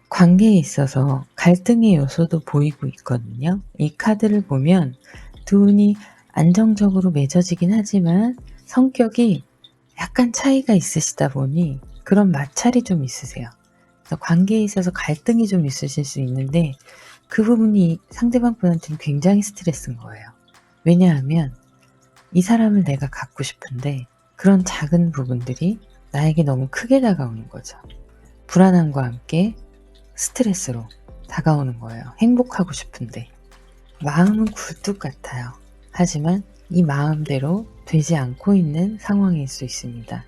관계에 있어서 갈등의 요소도 보이고 있거든요. 이 카드를 보면 두 분이 안정적으로 맺어지긴 하지만 성격이 약간 차이가 있으시다 보니 그런 마찰이 좀 있으세요. 그래서 관계에 있어서 갈등이 좀 있으실 수 있는데 그 부분이 상대방 분한테는 굉장히 스트레스인 거예요. 왜냐하면 이 사람을 내가 갖고 싶은데 그런 작은 부분들이 나에게 너무 크게 다가오는 거죠. 불안함과 함께 스트레스로 다가오는 거예요. 행복하고 싶은데 마음은 굴뚝 같아요. 하지만 이 마음대로 되지 않고 있는 상황일 수 있습니다.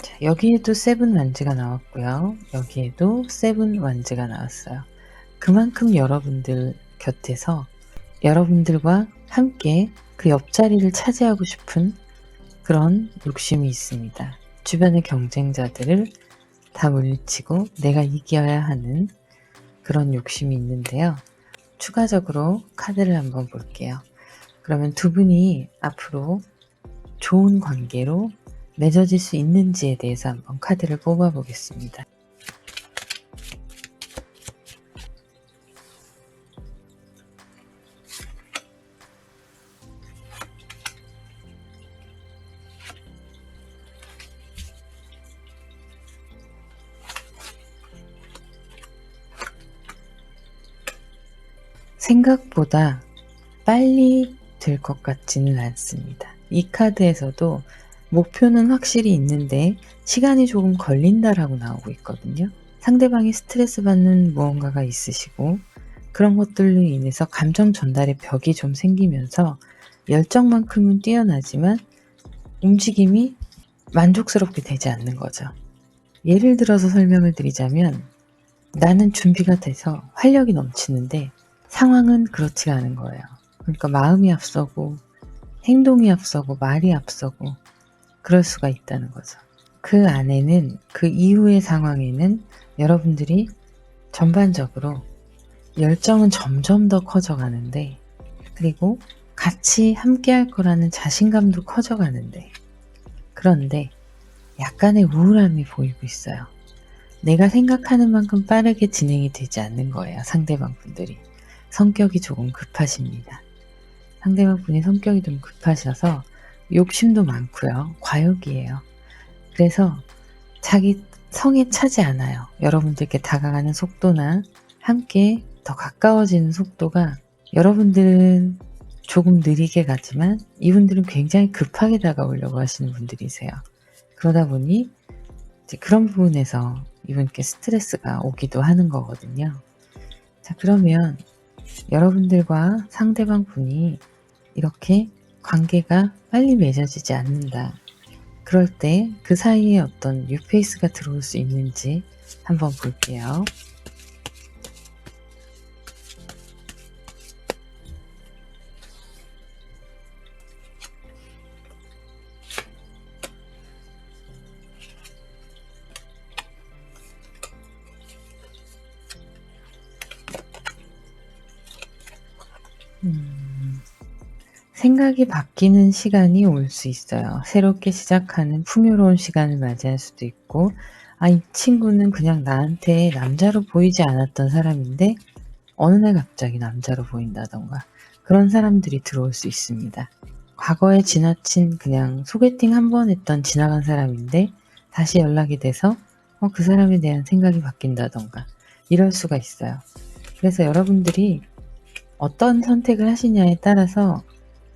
자, 여기에도 세븐 완즈가 나왔고요. 여기에도 세븐 완즈가 나왔어요. 그만큼 여러분들 곁에서 여러분들과 함께 그 옆자리를 차지하고 싶은 그런 욕심이 있습니다. 주변의 경쟁자들을 다 물리치고 내가 이겨야 하는 그런 욕심이 있는데요. 추가적으로 카드를 한번 볼게요. 그러면 두 분이 앞으로 좋은 관계로 맺어질 수 있는지에 대해서 한번 카드를 뽑아 보겠습니다. 생각보다 빨리 될 것 같지는 않습니다. 이 카드에서도 목표는 확실히 있는데 시간이 조금 걸린다라고 나오고 있거든요. 상대방이 스트레스 받는 무언가가 있으시고 그런 것들로 인해서 감정 전달의 벽이 좀 생기면서 열정만큼은 뛰어나지만 움직임이 만족스럽게 되지 않는 거죠. 예를 들어서 설명을 드리자면 나는 준비가 돼서 활력이 넘치는데 상황은 그렇지가 않은 거예요. 그러니까 마음이 앞서고 행동이 앞서고 말이 앞서고 그럴 수가 있다는 거죠. 그 안에는 그 이후의 상황에는 여러분들이 전반적으로 열정은 점점 더 커져가는데 그리고 같이 함께 할 거라는 자신감도 커져가는데 그런데 약간의 우울함이 보이고 있어요. 내가 생각하는 만큼 빠르게 진행이 되지 않는 거예요. 상대방 분들이. 성격이 조금 급하십니다. 상대방 분이 성격이 좀 급하셔서 욕심도 많고요. 과욕이에요. 그래서 자기 성에 차지 않아요. 여러분들께 다가가는 속도나 함께 더 가까워지는 속도가 여러분들은 조금 느리게 가지만 이분들은 굉장히 급하게 다가오려고 하시는 분들이세요. 그러다 보니 이제 그런 부분에서 이분께 스트레스가 오기도 하는 거거든요. 자, 그러면 여러분들과 상대방 분이 이렇게 관계가 빨리 맺어지지 않는다. 그럴 때 그 사이에 어떤 뉴페이스가 들어올 수 있는지 한번 볼게요. 생각이 바뀌는 시간이 올 수 있어요. 새롭게 시작하는 풍요로운 시간을 맞이할 수도 있고 이 친구는 그냥 나한테 남자로 보이지 않았던 사람인데 어느 날 갑자기 남자로 보인다던가 그런 사람들이 들어올 수 있습니다. 과거에 지나친 그냥 소개팅 한 번 했던 지나간 사람인데 다시 연락이 돼서 그 사람에 대한 생각이 바뀐다던가 이럴 수가 있어요. 그래서 여러분들이 어떤 선택을 하시냐에 따라서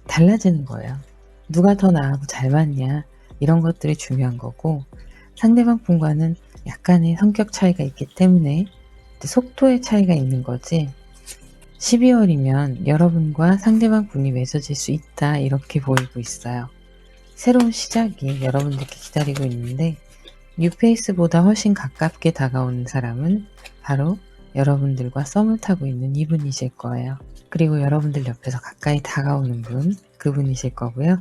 달라지는 거예요. 누가 더 나하고 잘 맞냐 이런 것들이 중요한 거고 상대방 분과는 약간의 성격 차이가 있기 때문에 속도의 차이가 있는 거지 12월이면 여러분과 상대방 분이 맺어질 수 있다 이렇게 보이고 있어요. 새로운 시작이 여러분들께 기다리고 있는데 뉴페이스보다 훨씬 가깝게 다가오는 사람은 바로 여러분들과 썸을 타고 있는 이분이실 거예요. 그리고 여러분들 옆에서 가까이 다가오는 분, 그분이실 거고요.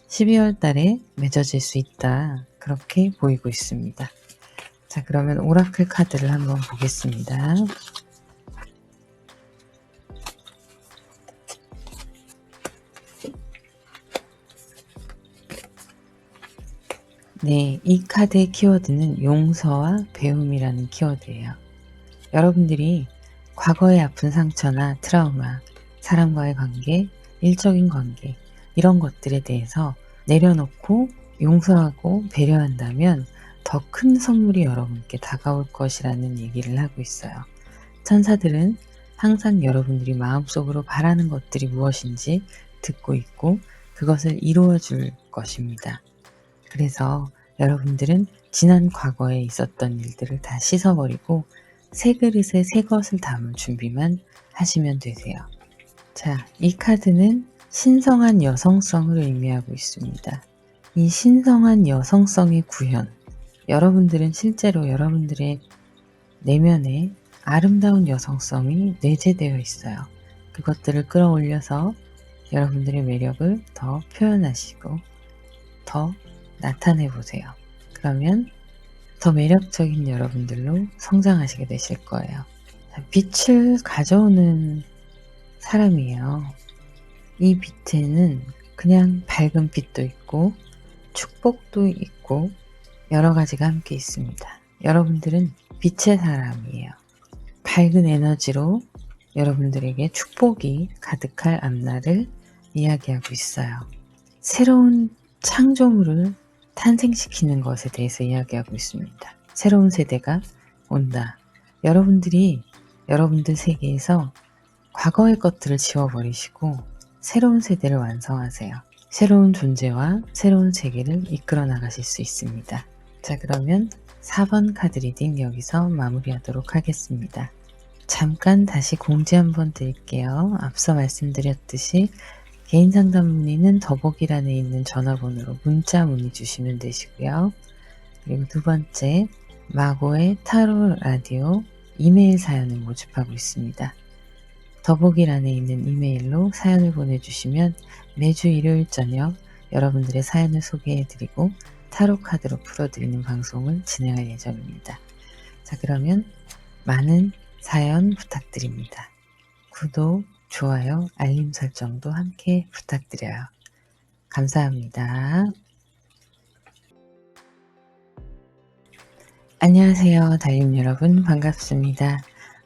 12월 달에 맺어질 수 있다. 그렇게 보이고 있습니다. 자, 그러면 오라클 카드를 한번 보겠습니다. 네, 이 카드의 키워드는 용서와 배움이라는 키워드예요. 여러분들이 과거의 아픈 상처나 트라우마, 사람과의 관계, 일적인 관계 이런 것들에 대해서 내려놓고 용서하고 배려한다면 더 큰 선물이 여러분께 다가올 것이라는 얘기를 하고 있어요. 천사들은 항상 여러분들이 마음속으로 바라는 것들이 무엇인지 듣고 있고 그것을 이루어 줄 것입니다. 그래서 여러분들은 지난 과거에 있었던 일들을 다 씻어버리고 새 그릇에 새 것을 담을 준비만 하시면 되세요. 자, 이 카드는 신성한 여성성을 의미하고 있습니다. 이 신성한 여성성의 구현, 여러분들은 실제로 여러분들의 내면에 아름다운 여성성이 내재되어 있어요. 그것들을 끌어올려서 여러분들의 매력을 더 표현하시고 더 나타내 보세요. 그러면 더 매력적인 여러분들로 성장하시게 되실 거예요. 빛을 가져오는 사람이에요. 이 빛에는 그냥 밝은 빛도 있고 축복도 있고 여러 가지가 함께 있습니다. 여러분들은 빛의 사람이에요. 밝은 에너지로 여러분들에게 축복이 가득할 앞날을 이야기하고 있어요. 새로운 창조물을 탄생시키는 것에 대해서 이야기하고 있습니다. 새로운 세대가 온다. 여러분들이 여러분들 세계에서 과거의 것들을 지워버리시고 새로운 세대를 완성하세요. 새로운 존재와 새로운 세계를 이끌어 나가실 수 있습니다. 자, 그러면 4번 카드 리딩 여기서 마무리하도록 하겠습니다. 잠깐 다시 공지 한번 드릴게요. 앞서 말씀드렸듯이 개인 상담 문의는 더보기란에 있는 전화번호로 문자 문의 주시면 되시고요. 그리고 두 번째, 마고의 타로 라디오 이메일 사연을 모집하고 있습니다. 더보기란에 있는 이메일로 사연을 보내주시면 매주 일요일 저녁 여러분들의 사연을 소개해드리고 타로 카드로 풀어드리는 방송을 진행할 예정입니다. 자, 그러면 많은 사연 부탁드립니다. 구독, 좋아요, 알림 설정도 함께 부탁드려요. 감사합니다. 안녕하세요, 달님 여러분. 반갑습니다.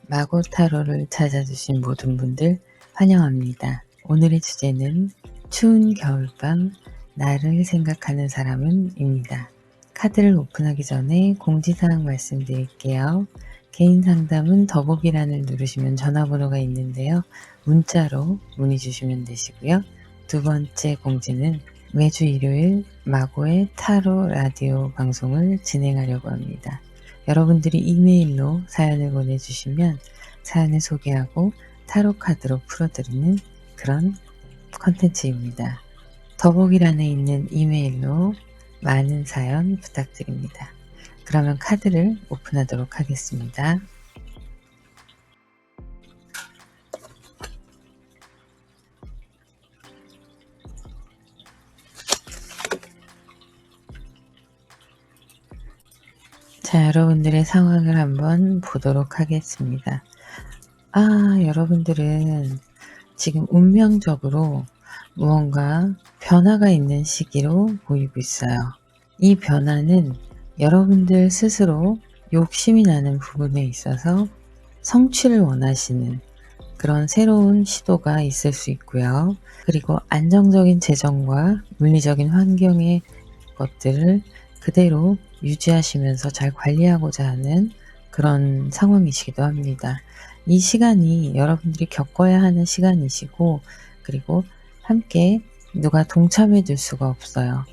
마고 타로를 찾아주신 모든 분들 환영합니다. 오늘의 주제는 추운 겨울밤 나를 생각하는 사람은 입니다. 카드를 오픈하기 전에 공지사항 말씀드릴게요. 개인 상담은 더보기란을 누르시면 전화번호가 있는데요. 문자로 문의 주시면 되시고요. 두 번째 공지는 매주 일요일 마고의 타로 라디오 방송을 진행하려고 합니다. 여러분들이 이메일로 사연을 보내주시면 사연을 소개하고 타로 카드로 풀어드리는 그런 컨텐츠입니다. 더보기란에 있는 이메일로 많은 사연 부탁드립니다. 그러면 카드를 오픈하도록 하겠습니다. 자, 여러분들의 상황을 한번 보도록 하겠습니다. 여러분들은 지금 운명적으로 무언가 변화가 있는 시기로 보이고 있어요. 이 변화는 여러분들 스스로 욕심이 나는 부분에 있어서 성취를 원하시는 그런 새로운 시도가 있을 수 있고요. 그리고 안정적인 재정과 물리적인 환경의 것들을 그대로 유지하시면서 잘 관리하고자 하는 그런 상황이시기도 합니다. 이 시간이 여러분들이 겪어야 하는 시간이시고, 그리고 함께 누가 동참해 줄 수가 없어요.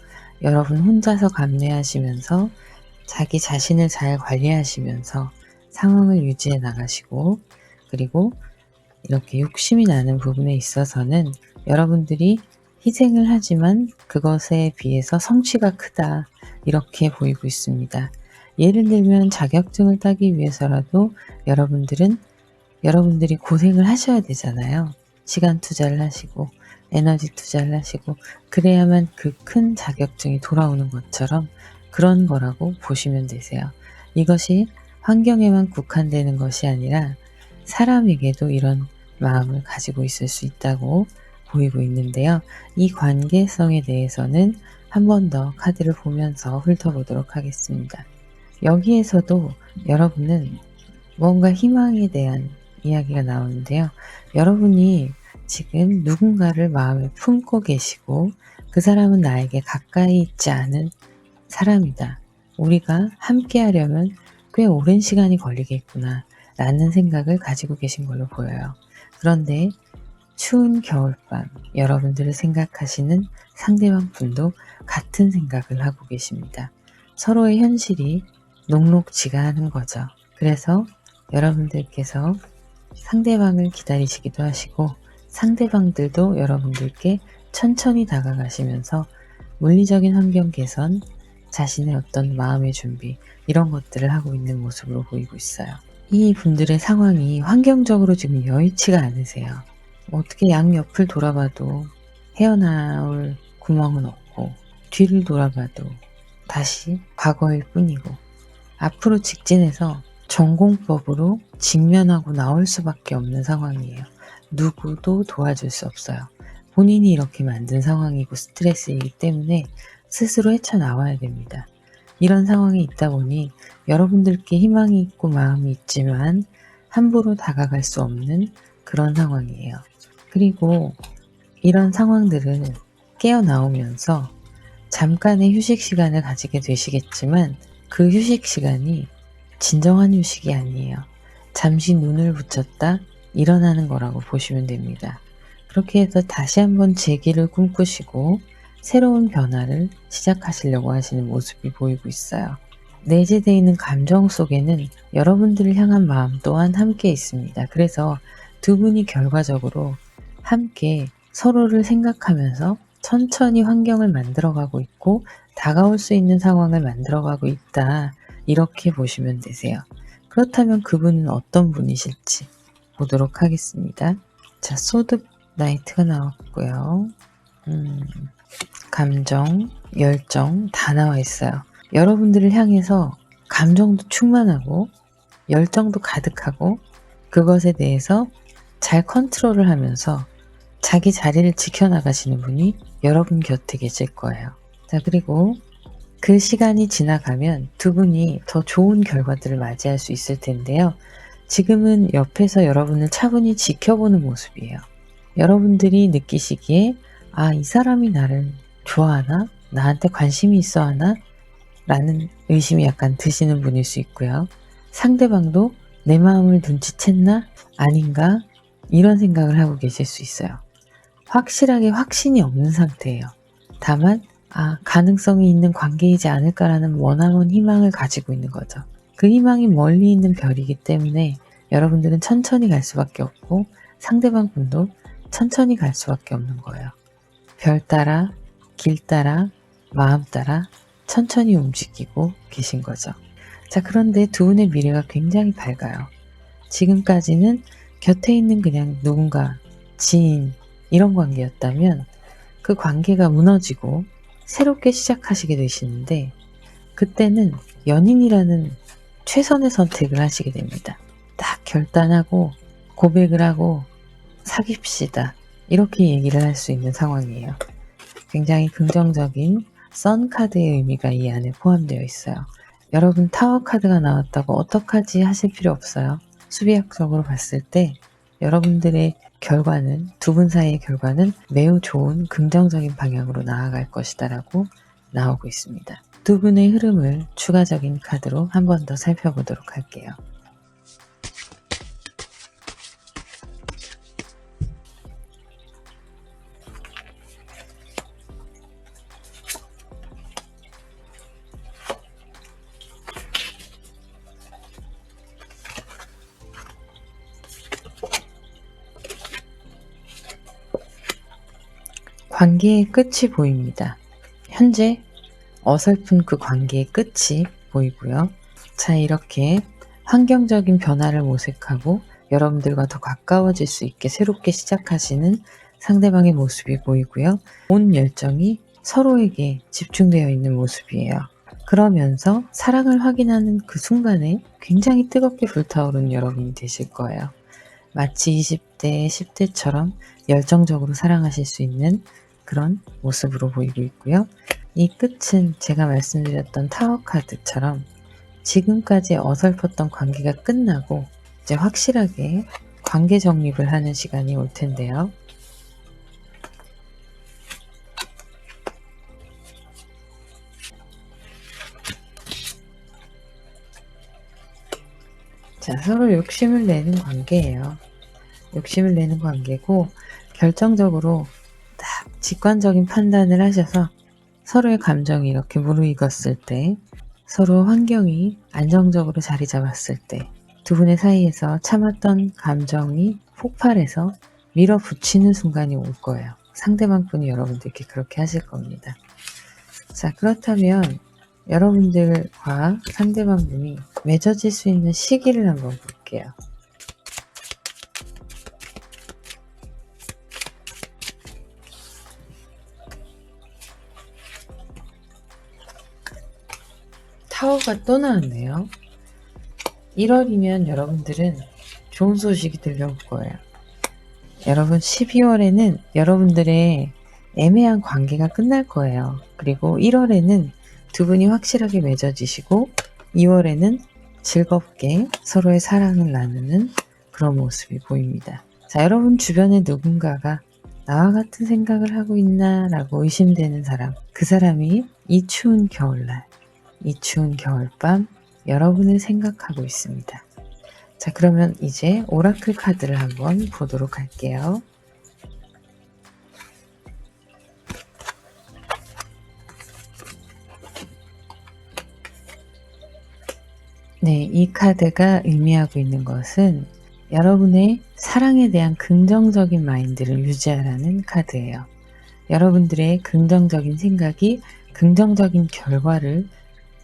여러분 혼자서 감내하시면서 자기 자신을 잘 관리하시면서 상황을 유지해 나가시고, 그리고 이렇게 욕심이 나는 부분에 있어서는 여러분들이 희생을 하지만 그것에 비해서 성취가 크다, 이렇게 보이고 있습니다. 예를 들면 자격증을 따기 위해서라도 여러분들이 고생을 하셔야 되잖아요. 시간 투자를 하시고 에너지 투자를 하시고 그래야만 그 큰 자격증이 돌아오는 것처럼 그런 거라고 보시면 되세요. 이것이 환경에만 국한되는 것이 아니라 사람에게도 이런 마음을 가지고 있을 수 있다고 보이고 있는데요. 이 관계성에 대해서는 한 번 더 카드를 보면서 훑어보도록 하겠습니다. 여기에서도 여러분은 뭔가 희망에 대한 이야기가 나오는데요. 여러분이 지금 누군가를 마음에 품고 계시고 그 사람은 나에게 가까이 있지 않은 사람이다. 우리가 함께 하려면 꽤 오랜 시간이 걸리겠구나 라는 생각을 가지고 계신 걸로 보여요. 그런데 추운 겨울밤 여러분들을 생각하시는 상대방 분도 같은 생각을 하고 계십니다. 서로의 현실이 녹록지가 않은 거죠. 그래서 여러분들께서 상대방을 기다리시기도 하시고 상대방들도 여러분들께 천천히 다가가시면서 물리적인 환경 개선, 자신의 어떤 마음의 준비 이런 것들을 하고 있는 모습으로 보이고 있어요. 이 분들의 상황이 환경적으로 지금 여의치가 않으세요. 어떻게 양옆을 돌아봐도 헤어나올 구멍은 없고 뒤를 돌아봐도 다시 과거일 뿐이고 앞으로 직진해서 전공법으로 직면하고 나올 수밖에 없는 상황이에요. 누구도 도와줄 수 없어요. 본인이 이렇게 만든 상황이고 스트레스이기 때문에 스스로 헤쳐나와야 됩니다. 이런 상황이 있다 보니 여러분들께 희망이 있고 마음이 있지만 함부로 다가갈 수 없는 그런 상황이에요. 그리고 이런 상황들을 깨어나오면서 잠깐의 휴식 시간을 가지게 되시겠지만 그 휴식 시간이 진정한 휴식이 아니에요. 잠시 눈을 붙였다 일어나는 거라고 보시면 됩니다. 그렇게 해서 다시 한번 재기를 꿈꾸시고 새로운 변화를 시작하시려고 하시는 모습이 보이고 있어요. 내재되어 있는 감정 속에는 여러분들을 향한 마음 또한 함께 있습니다. 그래서 두 분이 결과적으로 함께 서로를 생각하면서 천천히 환경을 만들어가고 있고 다가올 수 있는 상황을 만들어가고 있다. 이렇게 보시면 되세요. 그렇다면 그분은 어떤 분이실지 보도록 하겠습니다. 자, 소드 나이트가 나왔고요. 감정, 열정 다 나와 있어요. 여러분들을 향해서 감정도 충만하고 열정도 가득하고 그것에 대해서 잘 컨트롤을 하면서 자기 자리를 지켜나가시는 분이 여러분 곁에 계실 거예요. 자, 그리고 그 시간이 지나가면 두 분이 더 좋은 결과들을 맞이할 수 있을 텐데요. 지금은 옆에서 여러분을 차분히 지켜보는 모습이에요. 여러분들이 느끼시기에 이 사람이 나를 좋아하나? 나한테 관심이 있어 하나? 라는 의심이 약간 드시는 분일 수 있고요. 상대방도 내 마음을 눈치챘나? 아닌가? 이런 생각을 하고 계실 수 있어요. 확실하게 확신이 없는 상태예요. 다만 가능성이 있는 관계이지 않을까라는 원하는 희망을 가지고 있는 거죠. 그 희망이 멀리 있는 별이기 때문에 여러분들은 천천히 갈 수밖에 없고 상대방 분도 천천히 갈 수밖에 없는 거예요. 별 따라, 길 따라, 마음 따라 천천히 움직이고 계신 거죠. 자, 그런데 두 분의 미래가 굉장히 밝아요. 지금까지는 곁에 있는 그냥 누군가, 지인, 이런 관계였다면 그 관계가 무너지고 새롭게 시작하시게 되시는데 그때는 연인이라는 최선의 선택을 하시게 됩니다. 딱 결단하고 고백을 하고 사귀시다 이렇게 얘기를 할 수 있는 상황이에요. 굉장히 긍정적인 선 카드의 의미가 이 안에 포함되어 있어요. 여러분 타워 카드가 나왔다고 어떡하지 하실 필요 없어요. 수비학적으로 봤을 때 여러분들의 결과는 두 분 사이의 결과는 매우 좋은 긍정적인 방향으로 나아갈 것이다 라고 나오고 있습니다. 두 분의 흐름을 추가적인 카드로 한 번 더 살펴보도록 할게요. 관계의 끝이 보입니다. 현재 어설픈 그 관계의 끝이 보이고요. 자, 이렇게 환경적인 변화를 모색하고 여러분들과 더 가까워질 수 있게 새롭게 시작하시는 상대방의 모습이 보이고요. 온 열정이 서로에게 집중되어 있는 모습이에요. 그러면서 사랑을 확인하는 그 순간에 굉장히 뜨겁게 불타오르는 여러분이 되실 거예요. 마치 20대, 10대처럼 열정적으로 사랑하실 수 있는 그런 모습으로 보이고 있고요. 이 끝은 제가 말씀드렸던 타워 카드처럼 지금까지 어설펐던 관계가 끝나고 이제 확실하게 관계 정립을 하는 시간이 올 텐데요. 자, 서로 욕심을 내는 관계예요. 욕심을 내는 관계고 결정적으로 딱 직관적인 판단을 하셔서 서로의 감정이 이렇게 무르익었을 때 서로 환경이 안정적으로 자리 잡았을 때 두 분의 사이에서 참았던 감정이 폭발해서 밀어붙이는 순간이 올 거예요. 상대방 분이 여러분들께 그렇게 하실 겁니다. 자, 그렇다면 여러분들과 상대방 분이 맺어질 수 있는 시기를 한번 볼게요. 타워가 또 나왔네요. 1월이면 여러분들은 좋은 소식이 들려올 거예요. 여러분 12월에는 여러분들의 애매한 관계가 끝날 거예요. 그리고 1월에는 두 분이 확실하게 맺어지시고 2월에는 즐겁게 서로의 사랑을 나누는 그런 모습이 보입니다. 자, 여러분 주변에 누군가가 나와 같은 생각을 하고 있나 라고 의심되는 사람, 그 사람이 이 추운 겨울날, 이 추운 겨울밤 여러분을 생각하고 있습니다. 자, 그러면 이제 오라클 카드를 한번 보도록 할게요. 네, 이 카드가 의미하고 있는 것은 여러분의 사랑에 대한 긍정적인 마인드를 유지하라는 카드예요. 여러분들의 긍정적인 생각이 긍정적인 결과를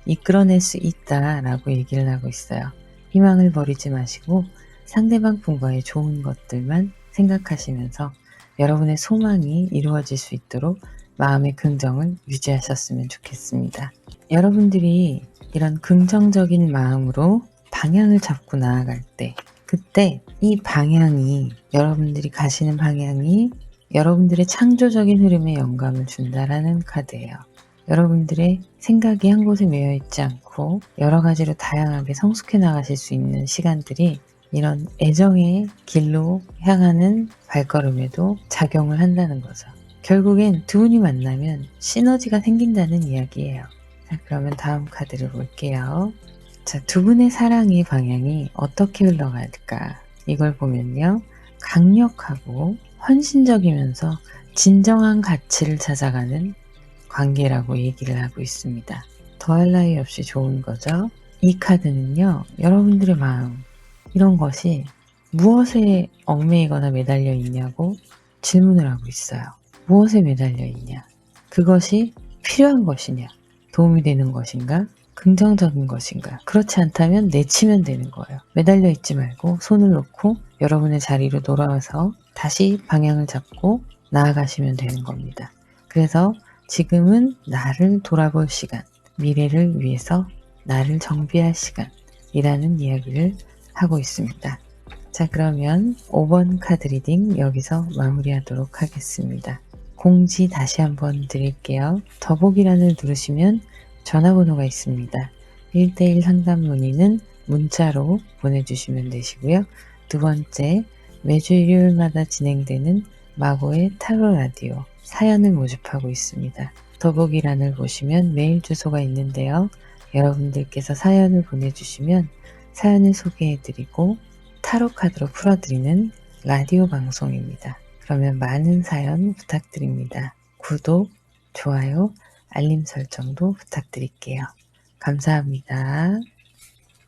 이끌어낼 수 있다라고 얘기를 하고 있어요. 희망을 버리지 마시고 상대방 분과의 좋은 것들만 생각하시면서 여러분의 소망이 이루어질 수 있도록 마음의 긍정을 유지하셨으면 좋겠습니다. 여러분들이 이런 긍정적인 마음으로 방향을 잡고 나아갈 때, 그때 이 방향이, 여러분들이 가시는 방향이 여러분들의 창조적인 흐름에 영감을 준다라는 카드예요. 여러분들의 생각이 한 곳에 매여 있지 않고 여러 가지로 다양하게 성숙해 나가실 수 있는 시간들이 이런 애정의 길로 향하는 발걸음에도 작용을 한다는 거죠. 결국엔 두 분이 만나면 시너지가 생긴다는 이야기예요. 자, 그러면 다음 카드를 볼게요. 자, 두 분의 사랑의 방향이 어떻게 흘러갈까? 이걸 보면요. 강력하고 헌신적이면서 진정한 가치를 찾아가는 관계라고 얘기를 하고 있습니다. 더할 나위 없이 좋은 거죠. 이 카드는요, 여러분들의 마음, 이런 것이 무엇에 얽매이거나 매달려 있냐고 질문을 하고 있어요. 무엇에 매달려 있냐? 그것이 필요한 것이냐? 도움이 되는 것인가? 긍정적인 것인가? 그렇지 않다면 내치면 되는 거예요. 매달려 있지 말고 손을 놓고 여러분의 자리로 돌아와서 다시 방향을 잡고 나아가시면 되는 겁니다. 그래서 지금은 나를 돌아볼 시간, 미래를 위해서 나를 정비할 시간이라는 이야기를 하고 있습니다. 자, 그러면 5번 카드 리딩 여기서 마무리하도록 하겠습니다. 공지 다시 한번 드릴게요. 더보기란을 누르시면 전화번호가 있습니다. 1대1 상담 문의는 문자로 보내주시면 되시고요. 두 번째, 매주 일요일마다 진행되는 마고의 타로 라디오 사연을 모집하고 있습니다. 더보기란을 보시면 메일 주소가 있는데요. 여러분들께서 사연을 보내주시면 사연을 소개해드리고 타로 카드로 풀어드리는 라디오 방송입니다. 그러면 많은 사연 부탁드립니다. 구독, 좋아요, 알림 설정도 부탁드릴게요. 감사합니다.